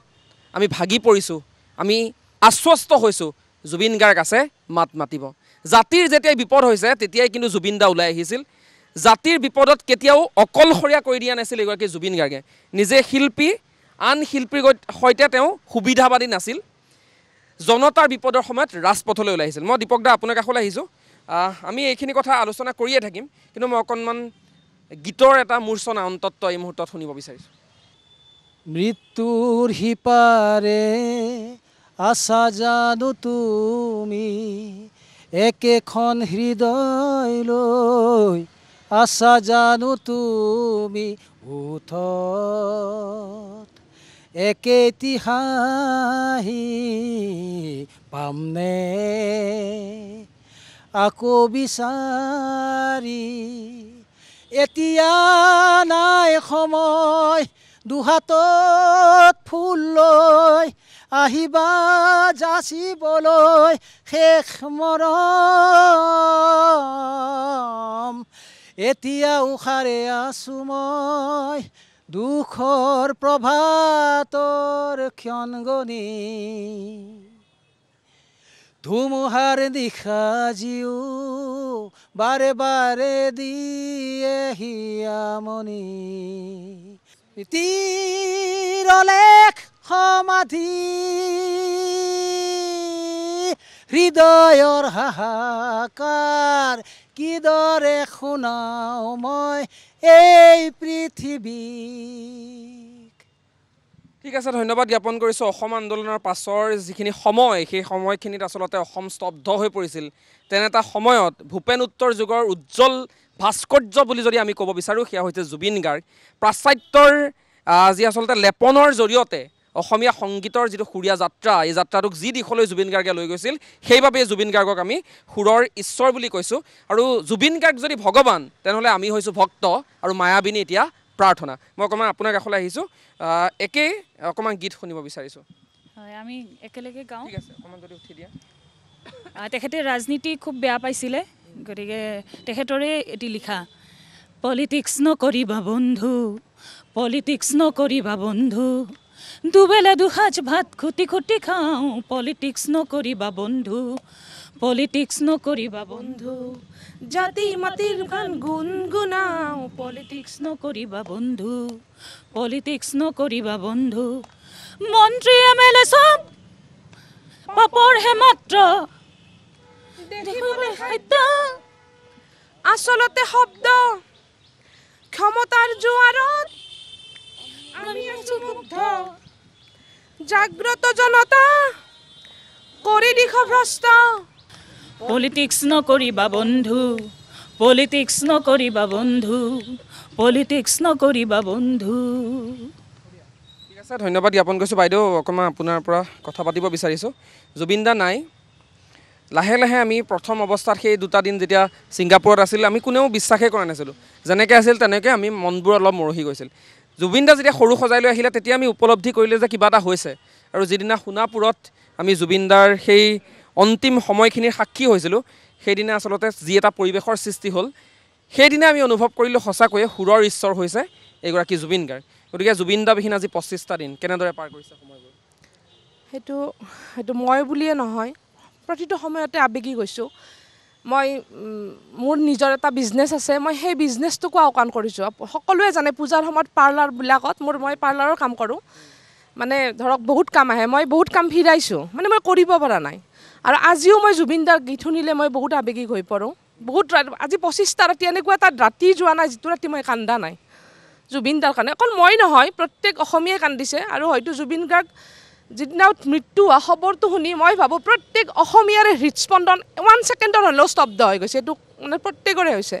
আমি ভাগি পৰিছোঁ, আমি আশ্বস্ত হৈছোঁ জুবিন গাৰ্গ আছে, মাত মাতিব। জাতিৰ যেতিয়াই বিপদ হৈছে তেতিয়াই কিন্তু জুবিনদা ওলাই আহিছিল। জাতিৰ বিপদত কেতিয়াও অকলশৰীয়া কৰি দিয়া নাছিল এগৰাকী জুবিন গাৰ্গে। নিজে শিল্পী, আন শিল্পীৰ সৈতে তেওঁ সুবিধাবাদী নাছিল। জনতাৰ বিপদৰ সময়ত ৰাজপথলৈ ওলাই আহিছিল। মই দীপক দা আপোনাৰ কাষলৈ আহিছোঁ। আমি এইখিনি কথা আলোচনা কৰিয়ে থাকিম, কিন্তু মই অকণমান গীতৰ এটা মূৰ্ছনা অন্তত্ব এই মুহূৰ্তত শুনিব বিচাৰিছোঁ। মৃত্যুৰ সিপাৰে আছা জানো তুমি, একেখন হৃদয় লৈ আছা জানো তুমি, ওঠত একেটি হাঁহি পামনে আকৌ বিচাৰি, এতিয়া নাই সময় দুহাতত ফুল লৈ আহিবা যাচিবলৈ শেষ মৰম, এতিয়া উশাৰে আছো মই দুখৰ প্ৰভাতৰ ক্ষণ গণি, ধুমুহাৰ নিশা জিও বাৰে বাৰে দিয়ে হিয়ামনি, তিৰলেখ সমাধি হৃদয়ৰ হাহাকাৰ, কিদৰে শুনাও মই এই পৃথিৱীক। ঠিক আছে, ধন্যবাদ জ্ঞাপন কৰিছোঁ। অসম আন্দোলনৰ পাছৰ যিখিনি সময়, সেই সময়খিনিত আচলতে অসম স্তব্ধ হৈ পৰিছিল। তেনে এটা সময়ত ভূপেন উত্তৰ যুগৰ উজ্জ্বল ভাস্কৰ্য বুলি যদি আমি ক'ব বিচাৰোঁ, সেয়া হৈছে জুবিন গাৰ্গ। পাশ্চাত্যৰ যি আচলতে লেপনৰ জৰিয়তে অসমীয়া সংগীতৰ যিটো সুৰীয়া যাত্ৰা, এই যাত্ৰাটোক যি দিশলৈ জুবিন গাৰ্গে লৈ গৈছিল, সেইবাবেই জুবিন গাৰ্গক আমি সুৰৰ ঈশ্বৰ বুলি কৈছোঁ। আৰু জুবিন গাৰ্গ যদি ভগৱান, তেনেহ'লে আমি হৈছোঁ ভক্ত আৰু মায়াবিনী এতিয়া প্ৰাৰ্থনা। মই অকণমান আপোনাৰ কাষলৈ আহিছোঁ, একেই অকণমান গীত শুনিব বিচাৰিছোঁ। হয়, আমি একেলগে গাওঁ। ঠিক আছে, অকণমান যদি উঠি দিয়া। তেখেতে ৰাজনীতি খুব বেয়া পাইছিলে, গতিকে তেখেতৰে এটি লিখা, পলিটিক্স নকৰিবা বন্ধু, পলিটিক্স নকৰিবা বন্ধু, দুবেলা দুসাঁজ ভাত খুটি খুটি খাওঁ পলিটিক্স নকৰিবা বন্ধু পলিটিক্স নকৰিবা বন্ধু জাতি মাটিৰ গান গুণগুণাওঁ পলিটিক্স নকৰিবা বন্ধু পলিটিক্স নকৰিবা বন্ধু মন্ত্ৰী MLA চব পাপৰহে মাত্ৰ দেখিবলৈ খাদ্য আচলতে শব্দ ক্ষমতাৰ জোৱাৰত আমি আছো মুগ্ধ জাগ্ৰত জনতা কৰি দিশ ভ্ৰষ্ট পলিটিক্স নকৰিবা বন্ধু পলিটিক্স নকৰিবা বন্ধু পলিটিক্স নকৰিবা বন্ধু ঠিক আছে ধন্যবাদ জ্ঞাপন কৰিছোঁ বাইদেউ অকণমান আপোনাৰ পৰা কথা পাতিব বিচাৰিছোঁ জুবিন দা নাই লাহে লাহে আমি প্ৰথম অৱস্থাত সেই দুটা দিন যেতিয়া ছিংগাপুৰত আছিল আমি কোনেও বিশ্বাসেই কৰা নাছিলোঁ যেনেকৈ আছিল তেনেকৈ আমি মনবোৰ অলপ মৰহি গৈছিল জুবিন দা যেতিয়া সৰু সজাই লৈ আহিলে তেতিয়া আমি উপলব্ধি কৰিলোঁ যে কিবা এটা হৈছে আৰু যিদিনা সোণাপুৰত আমি জুবিন দাৰ সেই অন্তিম সময়খিনিৰ সাক্ষী হৈছিলোঁ সেইদিনা আচলতে যি এটা পৰিৱেশৰ সৃষ্টি হ'ল সেইদিনা আমি অনুভৱ কৰিলোঁ সঁচাকৈয়ে সুৰৰ ঈশ্বৰ হৈছে এগৰাকী জুবিন গাৰ্গ গতিকে জুবিন দা বিহীন আজি 25টা দিন কেনেদৰে পাৰ কৰিছে সময়বোৰ সেইটো মই বুলিয়ে নহয় প্ৰতিটো সময়তে আবেগি গৈছোঁ মই মোৰ নিজৰ এটা বিজনেছ আছে মই সেই বিজনেছটোকো আওকাণ কৰিছোঁ সকলোৱে জানে পূজাৰ সময়ত পাৰ্লাৰবিলাকত মই পাৰ্লাৰৰ কাম কৰোঁ মানে ধৰক বহুত কাম আহে মই বহুত কাম ফিৰাইছোঁ মানে মই কৰিব পৰা নাই আৰু আজিও মই জুবিন দাৰ গীত শুনিলে মই বহুত আবেগিক হৈ পৰোঁ বহুত আজি 25টা ৰাতি এনেকুৱা এটা ৰাতি যোৱা নাই যিটো ৰাতি মই কান্দা নাই জুবিন দাৰ কাৰণে অকল মই নহয় প্ৰত্যেক অসমীয়াই কান্দিছে আৰু হয়তো জুবিন গাৰ্গ যিদিনা মৃত্যু হোৱা খবৰটো শুনি মই ভাবোঁ প্ৰত্যেক অসমীয়াৰে হৃদস্পন্দন 1 ছেকেণ্ডৰ হ'লেও স্তব্ধ হৈ গৈছে এইটো মানে প্ৰত্যেকৰে হৈছে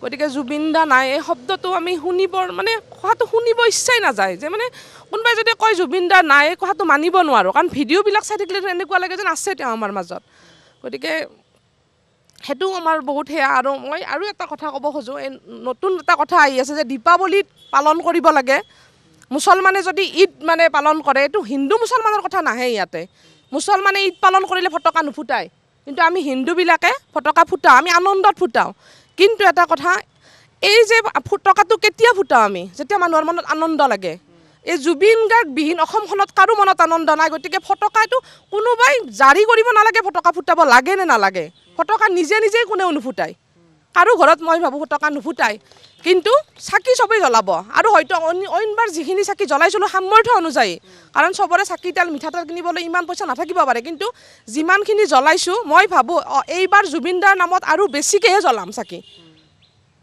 গতিকে জুবিন দা নাই এই শব্দটো আমি কথাটো শুনিব ইচ্ছাই নাযায় যে মানে কোনোবাই যদি কয় জুবিন দা নাই এই কথাটো মানিব নোৱাৰোঁ কাৰণ ভিডিঅ'বিলাক চাই থাকিলে এনেকুৱা লাগে যেন আছে তেওঁ আমাৰ মাজত গতিকে সেইটো আমাৰ বহুত সেয়া আৰু মই আৰু এটা কথা ক'ব খোজোঁ এই নতুন এটা কথা আহি আছে যে দীপাৱলীত পালন কৰিব লাগে মুছলমানে যদি ঈদ মানে পালন কৰে এইটো হিন্দু মুছলমানৰ কথা নাহে ইয়াতে মুছলমানে ঈদ পালন কৰিলে ফটকা নুফুটায় কিন্তু আমি হিন্দুবিলাকে ফটকা ফুটাওঁ আমি আনন্দত ফুটাওঁ কিন্তু এটা কথা এই যে ফটকাটো কেতিয়া ফুটাওঁ আমি যেতিয়া মানুহৰ মনত আনন্দ লাগে এই জুবিন গাৰ্গ বিহীন অসমখনত কাৰো মনত আনন্দ নাই গতিকে ফটকাটো কোনোবাই জাৰি কৰিব নালাগে ফটকা ফুটাব লাগে নে নালাগে ফটকা নিজে নিজেই কোনেও নুফুটায় কাৰো ঘৰত মই ভাবোঁ ফটকা নুফুটায় কিন্তু চাকি চবেই জ্বলাব আৰু হয়তো অইনবাৰ যিখিনি চাকি জ্বলাইছিলোঁ সামৰ্থ্য অনুযায়ী কাৰণ চবৰে চাকি তেল মিঠাতেল কিনিবলৈ ইমান পইচা নাথাকিব পাৰে কিন্তু যিমানখিনি জ্বলাইছোঁ মই ভাবোঁ এইবাৰ জুবিন দাৰ নামত আৰু বেছিকৈহে জ্বলাম চাকি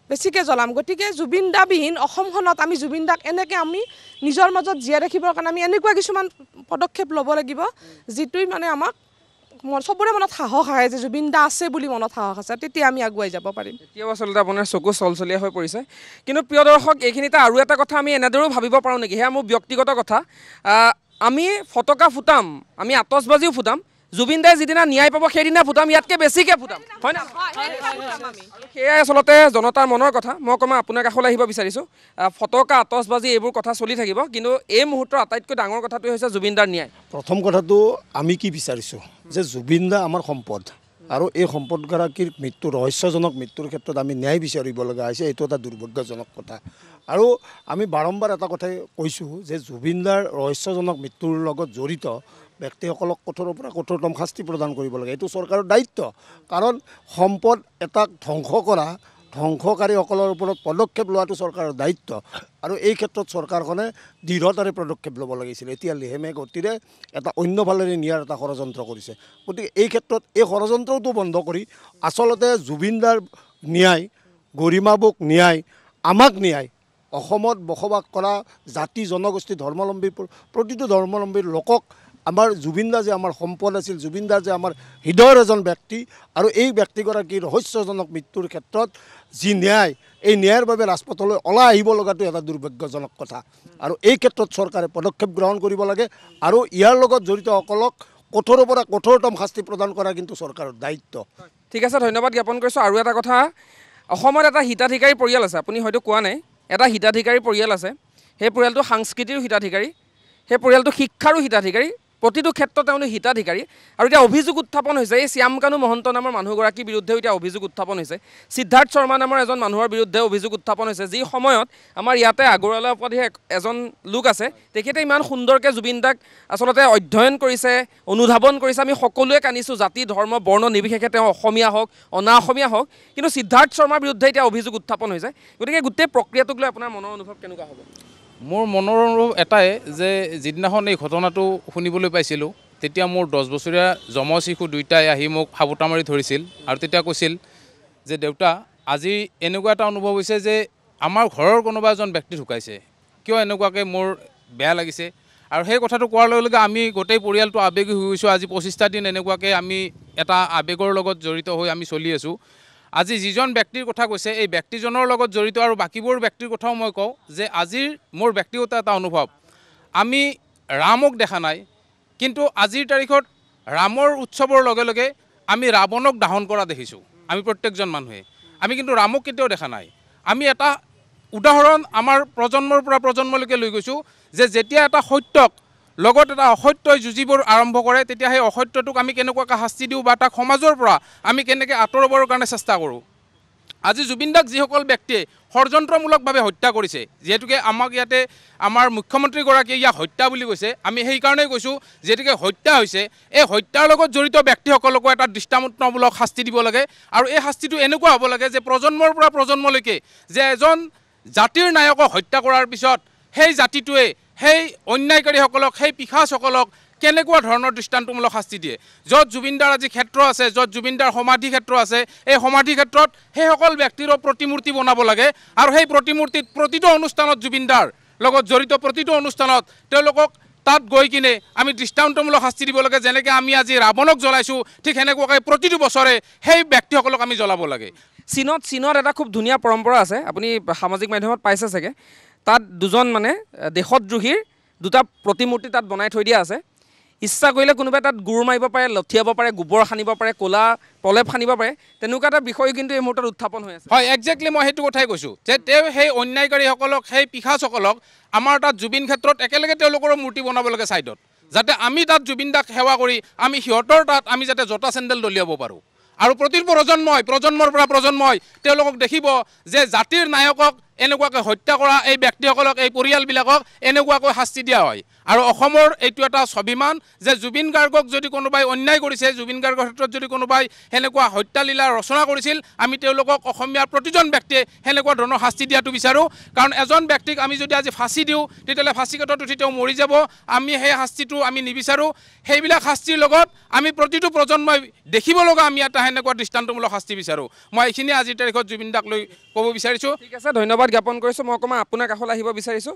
বেছিকৈ জ্বলাম গতিকে জুবিন দা বিহীন অসমখনত আমি জুবিন দাক এনেকৈ আমি নিজৰ মাজত জীয়াই ৰাখিবৰ কাৰণে আমি এনেকুৱা কিছুমান পদক্ষেপ ল'ব লাগিব যিটোৱে মানে আমাক চবৰে মনত সাহস আহে যে জুবিন দা আছে বুলি মনত সাহস আছে তেতিয়া আমি আগুৱাই যাব পাৰিম এতিয়াও আচলতে আপোনাৰ চকু চলচলীয়া হৈ পৰিছে কিন্তু প্ৰিয় দৰ্শক এইখিনিতে আৰু এটা কথা আমি এনেদৰেও ভাবিব পাৰোঁ নেকি সেয়া মোৰ ব্যক্তিগত কথা আমি ফটকা ফুটাম আমি আতচবাজিও ফুটাম জুবিন দাই যিদিনা ন্যায় পাব সেইদিনা ফুটাম ইয়াতকৈ বেছিকৈ ফুটাম হয় না সেয়াই আচলতে জনতাৰ মনৰ কথা মই অকণমান আপোনাৰ কাষলৈ আহিব বিচাৰিছোঁ ফটকা আতচবাজি এইবোৰ কথা চলি থাকিব কিন্তু এই মুহূৰ্তৰ আটাইতকৈ ডাঙৰ কথাটোৱে হৈছে জুবিন দাৰ ন্যায় প্ৰথম কথাটো আমি কি বিচাৰিছোঁ যে জুবিন দা আমাৰ সম্পদ আৰু এই সম্পদগৰাকীৰ মৃত্যু ৰহস্যজনক মৃত্যুৰ ক্ষেত্ৰত আমি ন্যায় বিচাৰিব লগা হৈছে এইটো এটা দুৰ্ভাগ্যজনক কথা আৰু আমি বাৰম্বাৰ এটা কথাই কৈছোঁ যে জুবিন দাৰ ৰহস্যজনক মৃত্যুৰ লগত জড়িত ব্যক্তিসকলক কঠোৰৰ পৰা কঠোৰতম শাস্তি প্ৰদান কৰিব লাগে এইটো চৰকাৰৰ দায়িত্ব কাৰণ সম্পদ এটাক ধ্বংস কৰা ধ্বংসকাৰীসকলৰ ওপৰত পদক্ষেপ লোৱাটো চৰকাৰৰ দায়িত্ব আৰু এই ক্ষেত্ৰত চৰকাৰখনে দৃঢ়তাৰে পদক্ষেপ ল'ব লাগিছিল এতিয়া লেহেমে গতিৰে এটা অন্য ফালেৰে নিয়াৰ এটা ষড়যন্ত্ৰ কৰিছে গতিকে এই ক্ষেত্ৰত এই ষড়যন্ত্ৰটো বন্ধ কৰি আচলতে জুবিন দাৰ ন্যায় গৰিমাবুক ন্যায় আমাক ন্যায় অসমত বসবাস কৰা জাতি জনগোষ্ঠী ধৰ্মাৱলম্বী প্ৰতিটো ধৰ্মাৱলম্বীৰ লোকক আমাৰ জুবিন দা যে আমাৰ সম্পদ আছিল জুবিন দা যে আমাৰ হৃদয়ৰ এজন ব্যক্তি আৰু এই ব্যক্তিগৰাকীৰ ৰহস্যজনক মৃত্যুৰ ক্ষেত্ৰত যি ন্যায় এই ন্যায়ৰ বাবে ৰাজপথলৈ ওলাই আহিব লগাটো এটা দুৰ্ভাগ্যজনক কথা আৰু এই ক্ষেত্ৰত চৰকাৰে পদক্ষেপ গ্ৰহণ কৰিব লাগে আৰু ইয়াৰ লগত জড়িতসকলক কঠোৰৰ পৰা কঠোৰতম শাস্তি প্ৰদান কৰা কিন্তু চৰকাৰৰ দায়িত্ব ঠিক আছে ধন্যবাদ জ্ঞাপন কৰিছোঁ আৰু এটা কথা অসমত এটা হিতাধিকাৰী পৰিয়াল আছে আপুনি হয়তো কোৱা নাই এটা হিতাধিকাৰী পৰিয়াল আছে সেই পৰিয়ালটো সাংস্কৃতিৰ হিতাধিকাৰী সেই পৰিয়ালটো শিক্ষাৰো হিতাধিকাৰী প্ৰতিটো ক্ষেত্ৰত তেওঁলোক হিতাধিকাৰী আৰু এতিয়া অভিযোগ উত্থাপন হৈছে এই শ্যামকানু মহন্ত নামৰ মানুহগৰাকীৰ বিৰুদ্ধেও এতিয়া অভিযোগ উত্থাপন হৈছে সিদ্ধাৰ্থ শৰ্মা নামৰ এজন মানুহৰ বিৰুদ্ধে অভিযোগ উত্থাপন হৈছে যি সময়ত আমাৰ ইয়াতে আগৰৱালা উপাধিৰ এজন লোক আছে তেখেতে ইমান সুন্দৰকৈ জুবিন দাক আচলতে অধ্যয়ন কৰিছে অনুধাৱন কৰিছে আমি সকলোৱে কানিছোঁ জাতি ধৰ্ম বৰ্ণ নিৰ্বিশেষে তেওঁ অসমীয়া হওক অনা অসমীয়া হওক কিন্তু সিদ্ধাৰ্থ শৰ্মাৰ বিৰুদ্ধে এতিয়া অভিযোগ উত্থাপন হৈছে গতিকে গোটেই প্ৰক্ৰিয়াটোক লৈ আপোনাৰ মনৰ অনুভৱ কেনেকুৱা হ'ব মোৰ মনৰ অনুভৱ এটাই যে যিদিনাখন এই ঘটনাটো শুনিবলৈ পাইছিলোঁ তেতিয়া মোৰ 10 বছৰীয়া যমজ শিশু দুইটাই আহি মোক সাবুটা মাৰি ধৰিছিল আৰু তেতিয়া কৈছিল যে দেউতা আজি এনেকুৱা এটা অনুভৱ হৈছে যে আমাৰ ঘৰৰ কোনোবা এজন ব্যক্তি ঢুকাইছে কিয় এনেকুৱাকৈ মোৰ বেয়া লাগিছে আৰু সেই কথাটো কোৱাৰ লগে লগে আমি গোটেই পৰিয়ালটো আৱেগিক হৈ গৈছোঁ আজি 25টা দিন এনেকুৱাকৈ আমি এটা আৱেগৰ লগত জড়িত হৈ আমি চলি আছোঁ আজি যিজন ব্যক্তিৰ কথা কৈছে এই ব্যক্তিজনৰ লগত জড়িত আৰু বাকীবোৰ ব্যক্তিৰ কথাও মই কওঁ যে আজিৰ মোৰ ব্যক্তিগত এটা অনুভৱ আমি ৰামক দেখা নাই কিন্তু আজিৰ তাৰিখত ৰামৰ উৎসৱৰ লগে লগে আমি ৰাৱণক দাহন কৰা দেখিছোঁ আমি প্ৰত্যেকজন মানুহে আমি কিন্তু ৰামক কেতিয়াও দেখা নাই আমি এটা উদাহৰণ আমাৰ প্ৰজন্মৰ পৰা প্ৰজন্মলৈকে লৈ গৈছোঁ যে যেতিয়া এটা সত্যক লগত এটা অসত্যই যুঁজিবৰ আৰম্ভ কৰে তেতিয়া সেই অসত্যটোক আমি কেনেকুৱাকৈ শাস্তি দিওঁ বা তাক সমাজৰ পৰা আমি কেনেকৈ আঁতৰাবৰ কাৰণে চেষ্টা কৰোঁ আজি জুবিন দাক যিসকল ব্যক্তিয়ে ষড়যন্ত্ৰমূলকভাৱে হত্যা কৰিছে যিহেতুকে আমাক ইয়াতে আমাৰ মুখ্যমন্ত্ৰীগৰাকীয়ে ইয়াক হত্যা বুলি কৈছে আমি সেইকাৰণেই কৈছোঁ যিহেতুকে হত্যা হৈছে এই হত্যাৰ লগত জড়িত ব্যক্তিসকলকো এটা দৃষ্টান্তমূলক শাস্তি দিব লাগে আৰু এই শাস্তিটো এনেকুৱা হ'ব লাগে যে প্ৰজন্মৰ পৰা প্ৰজন্মলৈকে যে এজন জাতিৰ নায়কক হত্যা কৰাৰ পিছত সেই জাতিটোৱে সেই অন্যায়কাৰীসকলক সেই পিশাচসকলক কেনেকুৱা ধৰণৰ দৃষ্টান্তমূলক শাস্তি দিয়ে য'ত জুবিনদাৰ আজি ক্ষেত্ৰ আছে য'ত জুবিনদাৰ সমাধি ক্ষেত্ৰ আছে এই সমাধি ক্ষেত্ৰত সেইসকল ব্যক্তিৰো প্ৰতিমূৰ্তি বনাব লাগে আৰু সেই প্ৰতিমূৰ্তিত প্ৰতিটো অনুষ্ঠানত জুবিনদাৰ লগত জড়িত প্ৰতিটো অনুষ্ঠানত তেওঁলোকক তাত গৈ কিনে আমি দৃষ্টান্তমূলক শাস্তি দিব লাগে যেনেকৈ আমি আজি ৰাৱণক জ্বলাইছোঁ ঠিক সেনেকুৱাকৈ প্ৰতিটো বছৰে সেই ব্যক্তিসকলক আমি জ্বলাব লাগে চীনত এটা খুব ধুনীয়া পৰম্পৰা আছে আপুনি সামাজিক মাধ্যমত পাইছে চাগে তাত দুজন মানে দেশদ্ৰোহীৰ দুটা প্ৰতিমূৰ্তি তাত বনাই থৈ দিয়া আছে ইচ্ছা কৰিলে কোনোবাই তাত গুৰ মাৰিব পাৰে লঠিয়াব পাৰে গোবৰ সানিব পাৰে ক'লা প্ৰলেপ সানিব পাৰে তেনেকুৱা এটা বিষয় কিন্তু এই মুহূৰ্তত উত্থাপন হৈ আছে হয় একজেক্টলি মই সেইটো কথাই কৈছোঁ যে তেওঁ সেই অন্যায়কাৰীসকলক সেই পিশাচসকলক আমাৰ তাত জুবিন ক্ষেত্ৰত একেলগে তেওঁলোকৰ মূৰ্তি বনাব লাগে ছাইডত যাতে আমি তাত জুবিন দাক সেৱা কৰি আমি সিহঁতৰ তাত আমি যাতে জোতা চেণ্ডেল দলিয়াব পাৰোঁ আৰু প্ৰতি প্ৰজন্মৰ পৰা প্ৰজন্মই তেওঁলোকক দেখিব যে জাতিৰ নায়কক এনেকুৱাকৈ হত্যা কৰা এই ব্যক্তিসকলক এই পৰিয়ালবিলাকক এনেকুৱাকৈ শাস্তি দিয়া হয় আৰু অসমৰ এইটো এটা স্বাভিমান যে জুবিন গাৰ্গক যদি কোনোবাই অন্যায় কৰিছে জুবিন গাৰ্গৰ ক্ষেত্ৰত যদি কোনোবাই সেনেকুৱা হত্যালীলা ৰচনা কৰিছিল আমি তেওঁলোকক অসমীয়াৰ প্ৰতিজন ব্যক্তিয়ে সেনেকুৱা ধৰণৰ শাস্তি দিয়াটো বিচাৰোঁ কাৰণ এজন ব্যক্তিক আমি যদি আজি ফাঁচি দিওঁ তেতিয়াহ'লে ফাঁচিকাটত উঠি তেওঁ মৰি যাব আমি সেই শাস্তিটো আমি নিবিচাৰোঁ সেইবিলাক শাস্তিৰ লগত আমি প্ৰতিটো প্ৰজন্মই দেখিব লগা আমি এটা সেনেকুৱা দৃষ্টান্তমূলক শাস্তি বিচাৰোঁ মই এইখিনি আজিৰ তাৰিখত জুবিন দাক লৈ ক'ব বিচাৰিছোঁ ঠিক আছে ধন্যবাদ জ্ঞাপন কৰিছোঁ মই অকণমান আপোনাৰ কাষলৈ আহিব বিচাৰিছোঁ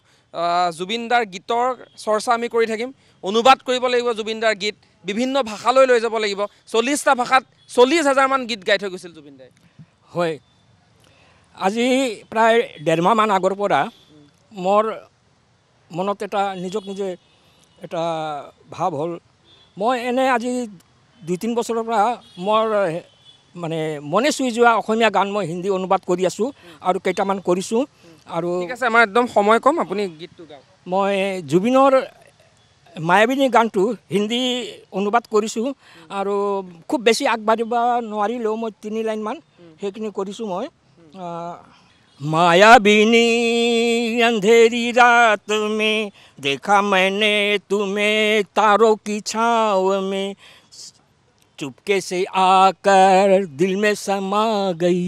জুবিন দাৰ গীতৰ চৰ্চা আমি কৰি থাকিম অনুবাদ কৰিব লাগিব জুবিন দাৰ গীত বিভিন্ন ভাষালৈ লৈ যাব লাগিব 40টা ভাষাত 40,000 মান গীত গাই থৈ গৈছিল জুবিন দাই হয় আজি প্ৰায় 1.5 মাহমান আগৰ পৰা মোৰ মনত এটা নিজক নিজে এটা ভাৱ হ'ল মই এনে আজি 2-3 বছৰৰ পৰা মোৰ মানে মনে চুই যোৱা অসমীয়া গান মই হিন্দী অনুবাদ কৰি আছোঁ আৰু কেইটামান কৰিছোঁ আৰু ঠিক আছে আমাৰ একদম সময় কম আপুনি গীতটো গাওক মই জুবিনৰ মায়াবিনী গানটো হিন্দী অনুবাদ কৰিছোঁ আৰু খুব বেছি আগবাঢ়িব নোৱাৰিলেও মই 3 লাইনমান সেইখিনি কৰিছোঁ মই मायाबिनी अंधेरी रात में देखा मैंने तुम्हें तारों की छाँव में चुपके से आकर दिल में समा गई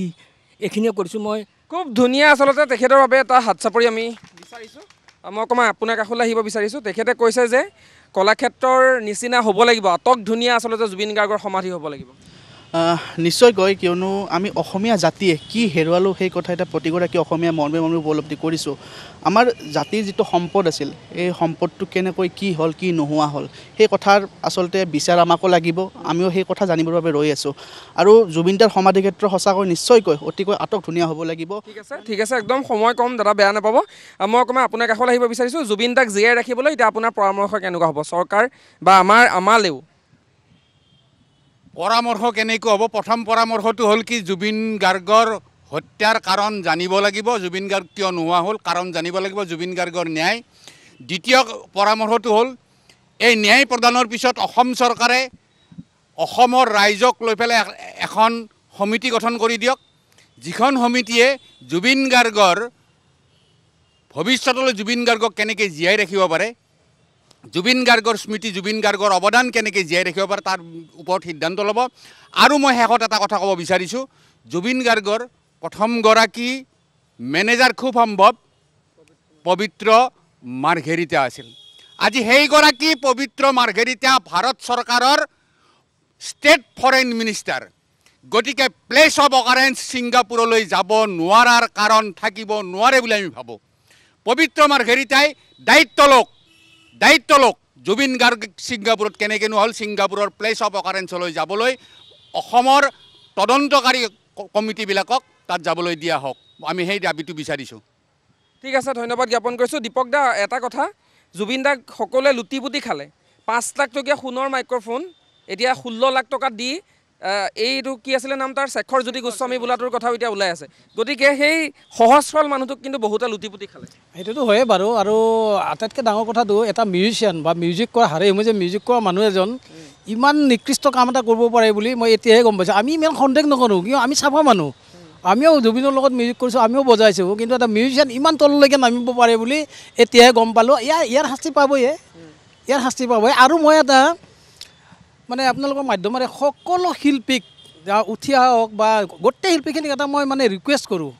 এইখিনিয়ে কৰিছোঁ মই খুব ধুনীয়া আচলতে তেখেতৰ বাবে এটা হাত চাপৰি আমি বিচাৰিছোঁ মই অকণমান আপোনাৰ কাষলৈ আহিব বিচাৰিছোঁ তেখেতে কৈছে যে কলাক্ষেত্ৰৰ নিচিনা হ'ব লাগিব আটক ধুনীয়া আচলতে জুবিন গাৰ্গৰ সমাধি হ'ব লাগিব নিশ্চয়কৈ কিয়নো আমি অসমীয়া জাতিয়ে কি হেৰুৱালোঁ সেই কথা এটা প্ৰতিগৰাকী অসমীয়া মৰ্মে উপলব্ধি কৰিছোঁ আমাৰ জাতিৰ যিটো সম্পদ আছিল এই সম্পদটো কেনেকৈ কি হ'ল কি নোহোৱা হ'ল সেই কথাৰ আচলতে বিচাৰ আমাকো লাগিব আমিও সেই কথা জানিবৰ বাবে ৰৈ আছোঁ আৰু জুবিন দাৰ সমাধি ক্ষেত্ৰ সঁচাকৈ নিশ্চয়কৈ অতিকৈ আটক ধুনীয়া হ'ব লাগিব ঠিক আছে একদম সময় কম দাদা বেয়া নাপাব মই অকণমান আপোনাৰ কাষলৈ আহিব বিচাৰিছোঁ জুবিন দাক জীয়াই ৰাখিবলৈ এতিয়া আপোনাৰ পৰামৰ্শ কেনেকুৱা হ'ব চৰকাৰ বা আমালেও পৰামৰ্শ কেনেকৈ হ'ব প্ৰথম পৰামৰ্শটো হ'ল কি জুবিন গাৰ্গৰ হত্যাৰ কাৰণ জানিব লাগিব জুবিন গাৰ্গ কিয় নোহোৱা হ'ল কাৰণ জানিব লাগিব জুবিন গাৰ্গৰ ন্যায় দ্বিতীয় পৰামৰ্শটো হ'ল এই ন্যায় প্ৰদানৰ পিছত অসম চৰকাৰে অসমৰ ৰাইজক লৈ পেলাই এখন সমিতি গঠন কৰি দিয়ক, যিখন সমিতিয়ে জুবিন গাৰ্গৰ ভৱিষ্যতলৈ জুবিন গাৰ্গক কেনেকৈ জীয়াই ৰাখিব পাৰে, জুবিন গাৰ্গৰ স্মৃতি, জুবিন গাৰ্গৰ অৱদান কেনেকৈ জীয়াই ৰাখিব পাৰে তাৰ ওপৰত সিদ্ধান্ত ল'ব। আৰু মই শেষত এটা কথা ক'ব বিচাৰিছোঁ, জুবিন গাৰ্গৰ প্ৰথমগৰাকী মেনেজাৰ খুব সম্ভৱ পবিত্ৰ মাৰ্ঘেৰিটা আছিল। আজি সেইগৰাকী পবিত্ৰ মাৰ্ঘেৰিটা ভাৰত চৰকাৰৰ ষ্টেট ফৰেইন মিনিষ্টাৰ। গতিকে প্লেচ অফ অকাৰেঞ্চ ছিংগাপুৰলৈ যাব নোৱাৰাৰ কাৰণ থাকিব নোৱাৰে বুলি আমি ভাবোঁ। পবিত্ৰ মাৰ্ঘেৰিটাই দায়িত্ব লওক জুবিন গাৰ্গ ছিংগাপুৰত কেনেকৈ নহ'ল, ছিংগাপুৰৰ প্লেচ অফ অকাৰেঞ্চলৈ যাবলৈ অসমৰ তদন্তকাৰী কমিটিবিলাকক তাত যাবলৈ দিয়া হওক। আমি সেই দাবীটো বিচাৰিছোঁ। ঠিক আছে, ধন্যবাদ জ্ঞাপন কৰিছোঁ। দীপক দা, এটা কথা, জুবিন দাক সকলোৱে লুটি পুটি খালে। 5 লাখ টকীয়া সোণৰ মাইক্ৰফোন এতিয়া 16 লাখ টকাত দি এইটো কি আছিলে নাম তাৰ, শেখৰ জ্যোতি গোস্বামী বোলাটোৰ কথাও এতিয়া ওলাই আছে। গতিকে সেই সহজ সৰল মানুহটোক কিন্তু বহুতে লুটি পুটি খালে। সেইটোতো হয়ে বাৰু। আৰু আটাইতকৈ ডাঙৰ কথাটো, এটা মিউজিচিয়ান বা মিউজিক কৰা হাৰে মই যে মিউজিক কৰা মানুহ এজন ইমান নিকৃষ্ট কাম এটা কৰিব পাৰে বুলি মই এতিয়াহে গম পাইছোঁ। আমি ইমান সন্দেহ নকৰোঁ, কিয় আমি চাফা মানুহ, আমিও জুবিনৰ লগত মিউজিক কৰিছোঁ, আমিও বজাইছোঁ, কিন্তু এটা মিউজিচিয়ান ইমান তললৈকে নামিব পাৰে বুলি এতিয়াহে গম পালোঁ। ইয়াৰ শাস্তি পাবয়ে, ইয়াৰ শাস্তি পাবই। আৰু মই এটা মানে আপোনালোকৰ মাধ্যমেৰে সকলো শিল্পীক উঠি আহক বা গোটেই শিল্পীখিনিক এটা মই মানে ৰিকুৱেষ্ট কৰোঁ,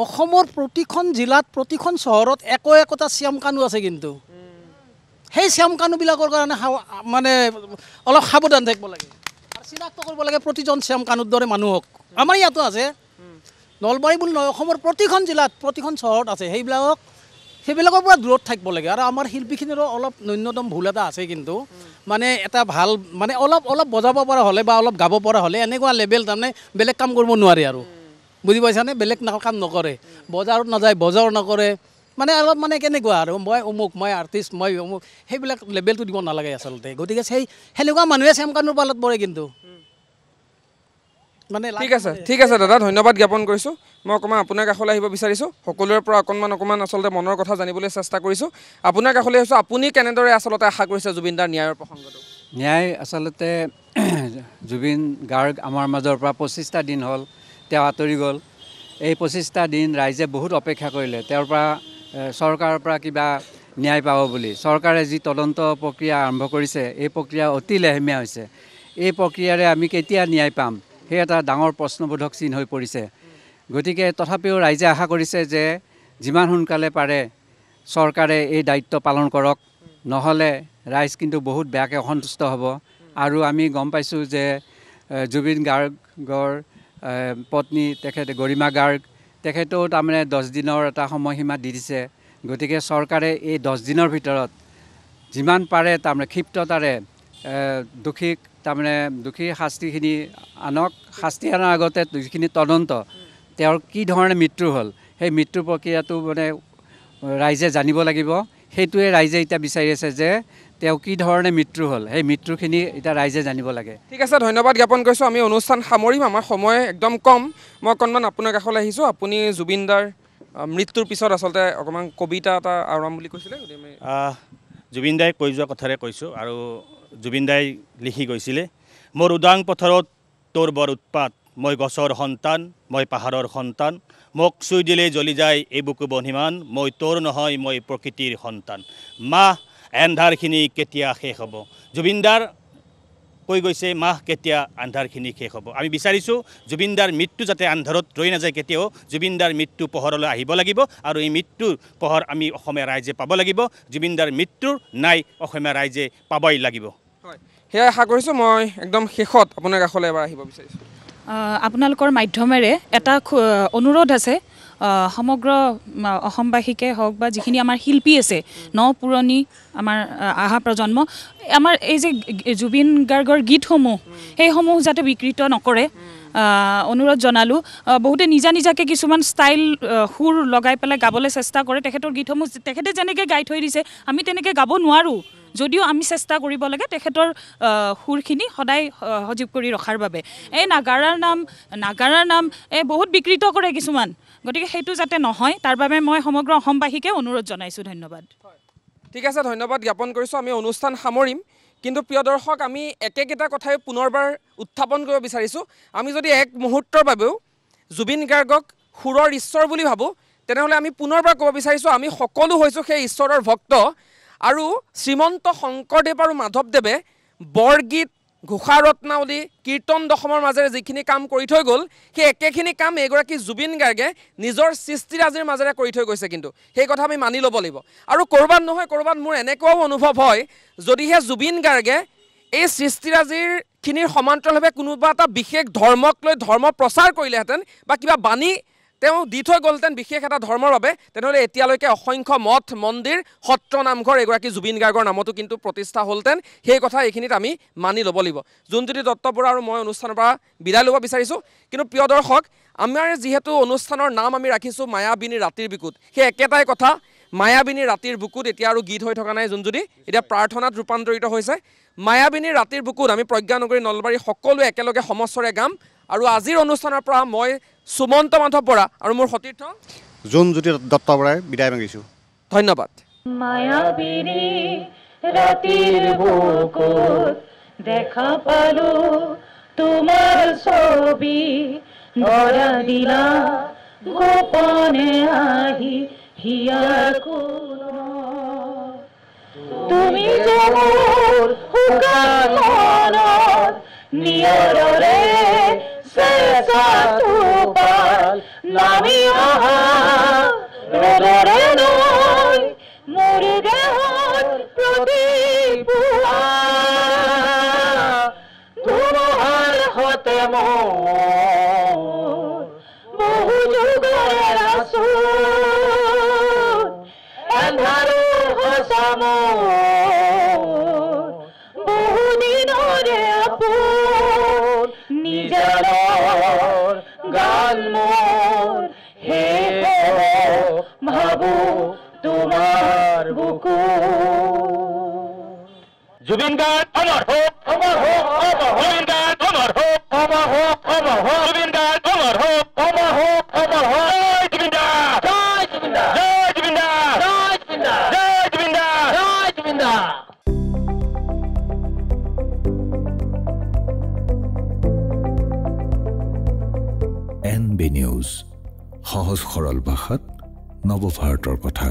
অসমৰ প্ৰতিখন জিলাত প্ৰতিখন চহৰত একোটা শ্যাম কানু আছে, কিন্তু সেই শ্যাম কানুবিলাকৰ কাৰণে মানে অলপ সাৱধান থাকিব লাগে আৰু চিনাক্ত কৰিব লাগে প্ৰতিজন শ্যাম কানুৰ দৰে মানুহক। আমাৰ ইয়াতো আছে, নলবাৰী বুলি নহয়, অসমৰ প্ৰতিখন জিলাত প্ৰতিখন চহৰত আছে। সেইবিলাকৰ পৰা দূৰত থাকিব লাগে। আৰু আমাৰ শিল্পীখিনিৰো অলপ ন্যূনতম ভুল এটা আছে, কিন্তু মানে এটা ভাল মানে অলপ বজাব পৰা হ'লে বা অলপ গাব পৰা হ'লে এনেকুৱা লেভেল তাৰমানে বেলেগ কাম কৰিব নোৱাৰে আৰু, বুজি পাইছানে? বেলেগ কাম নকৰে, বজাৰত নাযায়, বজাৰ নকৰে, মানে অলপ মানে কেনেকুৱা আৰু মই অমুক, মই আৰ্টিষ্ট, মই অমুক, সেইবিলাক লেভেলটো দিব নালাগে আচলতে। গতিকে সেনেকুৱা মানুহে শ্যাম কানুৰ পালত পৰে কিন্তু মানে। ঠিক আছে দাদা, ধন্যবাদ জ্ঞাপন কৰিছোঁ। মই অকণমান আপোনাৰ কাষলৈ আহিব বিচাৰিছোঁ, সকলোৰে পৰা অকণমান আচলতে মনৰ কথা জানিবলৈ চেষ্টা কৰিছোঁ। আপোনাৰ কাষলৈ আহিছোঁ, আপুনি কেনেদৰে আচলতে আশা কৰিছে জুবিন দাৰ ন্যায়ৰ প্ৰসংগটো? ন্যায় আচলতে জুবিন গাৰ্গ আমাৰ মাজৰ পৰা 25টা দিন হ'ল তেওঁ আঁতৰি গ'ল। এই 25টা দিন ৰাইজে বহুত অপেক্ষা কৰিলে তেওঁৰ পৰা, চৰকাৰৰ পৰা কিবা ন্যায় পাব বুলি। চৰকাৰে যি তদন্ত প্ৰক্ৰিয়া আৰম্ভ কৰিছে, এই প্ৰক্ৰিয়া অতি লেহেমীয়া হৈছে। এই প্ৰক্ৰিয়াৰে আমি কেতিয়া ন্যায় পাম, সেই এটা ডাঙৰ প্ৰশ্নবোধক চিন হৈ পৰিছে। গতিকে তথাপিও ৰাইজে আশা কৰিছে যে যিমান সোনকালে পাৰে চৰকাৰে এই দায়িত্ব পালন কৰক, নহ'লে ৰাইজ কিন্তু বহুত বেয়াকৈ অসন্তুষ্ট হ'ব। আৰু আমি গম পাইছোঁ যে জুবিন গাৰ্গৰ পত্নী তেখেতে গৰিমা গাৰ্গ, তেখেতেও তাৰমানে 10 দিনৰ এটা সময়সীমা দি দিছে। গতিকে চৰকাৰে এই 10 দিনৰ ভিতৰত যিমান পাৰে তাৰমানে ক্ষিপ্ৰতাৰে দোষীৰ শাস্তিখিনি আনক। শাস্তি অনাৰ আগতে যিখিনি তদন্ত, তেওঁৰ কি ধৰণে মৃত্যু হ'ল, সেই মৃত্যুৰ প্ৰক্ৰিয়াটো মানে ৰাইজে জানিব লাগিব। সেইটোৱে ৰাইজে এতিয়া বিচাৰি আছে যে তেওঁ কি ধৰণে মৃত্যু হ'ল, সেই মৃত্যুখিনি এতিয়া ৰাইজে জানিব লাগে। ঠিক আছে, ধন্যবাদ জ্ঞাপন কৰিছোঁ। আমি অনুষ্ঠান সামৰিম, আমাৰ সময় একদম কম। মই অকণমান আপোনাৰ কাষলৈ আহিছোঁ। আপুনি জুবিন দাৰ মৃত্যুৰ পিছত আচলতে অকণমান কবিতা এটা আওৰাম বুলি কৈছিলে। জুবিন দাই কৈ যোৱা কথাৰে কৈছোঁ। আৰু জুবিন দাই লিখি গৈছিলে, মোৰ উদাং পথাৰত তোৰ বৰ উৎপাত, মই গছৰ সন্তান, মই পাহাৰৰ সন্তান, মোক চুই দিলেই জ্বলি যায় এই বুকু বহ্নিমান, মই তোৰ নহয়, মই প্ৰকৃতিৰ সন্তান, মাহ এন্ধাৰখিনি কেতিয়া শেষ হ'ব। জুবিন দাৰ কৈ গৈছে মাহ কেতিয়া আন্ধাৰখিনি শেষ হ'ব। আমি বিচাৰিছোঁ জুবিন দাৰ মৃত্যু যাতে আন্ধাৰত ৰৈ নাযায় কেতিয়াও। জুবিন দাৰ মৃত্যু পোহৰলৈ আহিব লাগিব, আৰু এই মৃত্যুৰ পোহৰ আমি অসমীয়া ৰাইজে পাব লাগিব। জুবিন দাৰ মৃত্যুৰ নাই অসমীয়া ৰাইজে পাবই লাগিব। হয়, সেয়া আশা কৰিছোঁ। মই একদম শেষত আপোনাৰ কাষলৈ এবাৰ আহিব বিচাৰিছোঁ। আপোনালোকৰ মাধ্যমেৰে এটা অনুৰোধ আছে, সমগ্ৰ অসমবাসীকে হওক বা যিখিনি আমাৰ শিল্পী আছে, পুৰণি আমাৰ অহা প্ৰজন্ম, আমাৰ এই যে জুবিন গাৰ্গৰ গীতসমূহ, সেইসমূহ যাতে বিকৃত নকৰে অনুৰোধ জনালোঁ। বহুতে নিজাকৈ কিছুমান ষ্টাইল সুৰ লগাই পেলাই গাবলৈ চেষ্টা কৰে। তেখেতৰ গীতসমূহ তেখেতে যেনেকৈ গাই থৈ দিছে আমি তেনেকৈ গাব নোৱাৰোঁ, যদিও আমি চেষ্টা কৰিব লাগে তেখেতৰ সুৰখিনি সদায় সজীৱ কৰি ৰখাৰ বাবে। এই নাগাৰাৰ নাম এই বহুত বিকৃত কৰে কিছুমান, গতিকে সেইটো যাতে নহয় তাৰ বাবে মই সমগ্ৰ অসমবাসীকে অনুৰোধ জনাইছোঁ। ধন্যবাদ। ঠিক আছে, ধন্যবাদ জ্ঞাপন কৰিছোঁ। আমি অনুষ্ঠান সামৰিম, কিন্তু প্ৰিয় দৰ্শক, আমি একেকেইটা কথাই পুনৰবাৰ উত্থাপন কৰিব বিচাৰিছোঁ। আমি যদি এক মুহূৰ্তৰ বাবেও জুবিন গাৰ্গক সুৰৰ ঈশ্বৰ বুলি ভাবোঁ, তেনেহ'লে আমি পুনৰবাৰ ক'ব বিচাৰিছোঁ আমি সকলো হৈছোঁ সেই ঈশ্বৰৰ ভক্ত। আৰু শ্ৰীমন্ত শংকৰদেৱ আৰু মাধৱদেৱে বৰগীত, ঘোষা ৰত্নাৱলী, কীৰ্তন দশমৰ মাজেৰে যিখিনি কাম কৰি থৈ গ'ল, সেই একেখিনি কাম এইগৰাকী জুবিন গাৰ্গে নিজৰ সৃষ্টিৰাজিৰ মাজেৰে কৰি থৈ গৈছে। কিন্তু সেই কথা আমি মানি ল'ব লাগিব। আৰু ক'ৰবাত নহয় ক'ৰবাত মোৰ এনেকুৱাও অনুভৱ হয়, যদিহে জুবিন গাৰ্গে এই সৃষ্টিৰাজিৰখিনিৰ সমান্তৰালভাৱে কোনোবা এটা বিশেষ ধৰ্মক লৈ ধৰ্ম প্ৰচাৰ কৰিলেহেঁতেন বা কিবা বাণী তেওঁ দি থৈ গ'লহেঁতেন বিশেষ এটা ধৰ্মৰ বাবে, তেনেহ'লে এতিয়ালৈকে অসংখ্য মঠ, মন্দিৰ, সত্ৰ, নামঘৰ এগৰাকী জুবিন গাৰ্গৰ নামতো কিন্তু প্ৰতিষ্ঠা হ'লহেঁতেন। সেই কথা এইখিনিত আমি মানি ল'ব লাগিব। জোনজ্যোতি দত্ত বৰা আৰু মই অনুষ্ঠানৰ পৰা বিদায় ল'ব বিচাৰিছোঁ। কিন্তু প্ৰিয় দৰ্শক, আমাৰ যিহেতু অনুষ্ঠানৰ নাম আমি ৰাখিছোঁ মায়াবিনী ৰাতিৰ বুকুত, সেই একেটাই কথা, মায়াবিনী ৰাতিৰ বুকুত এতিয়া আৰু গীত হৈ থকা নাই জোনজ্যোতি, এতিয়া প্ৰাৰ্থনাত ৰূপান্তৰিত হৈছে। মায়াবিনী ৰাতিৰ বুকুত আমি প্ৰজ্ঞানগৰী নলবাৰী সকলোৱে একেলগে সমস্বৰে গাম। আৰু আজিৰ অনুষ্ঠানৰ পৰা মই সুমন্ত মাধৱ বৰা আৰু মোৰ সতীৰ্থ জোনজ্যোতি দত্ত বৰাই বিদায় মাগিছোঁ। ধন্যবাদ। মায়াবিনী ৰাতিৰ বুকুত দেখা পালো তোমাৰ ছবি, ধৰা দিলা গোপনে আহি হিয়াৰ কোণত। তুমি যে মোৰ শুকান মনত নিয়ৰৰে চেঁচা টোপাল নামি অহা ৰ'দৰে নৈ মোৰ দেহত প্ৰতিপুৱা ধুমুহাৰ সতে মোৰ বহু যুগৰে আচোন এন্ধাৰো সঁচা মোৰ বহু দিনৰে আপোন নিজানৰ গান মোৰ শেষ ভাবো তোমাৰ বুকু। জুবিন গাৰ্গ অমৰ হোক, অমৰ হোক, অমৰ হোক। জুবিন গাৰ্গ অমৰ হোক, অমৰ হোক, অমৰ হোক। জুবিন গাৰ্গ অমৰ হোক, অমৰ হোক, অমৰ হোক। জয় জুবিন দা, জয় জুবিন দা, জয় জুবিন দা, জয় জুবিন দা, জয় জুবিন দা, জয় জুবিন দা। NB নিউজ, সহজ সৰল ভাষাত নৱভাৰতৰ কথা।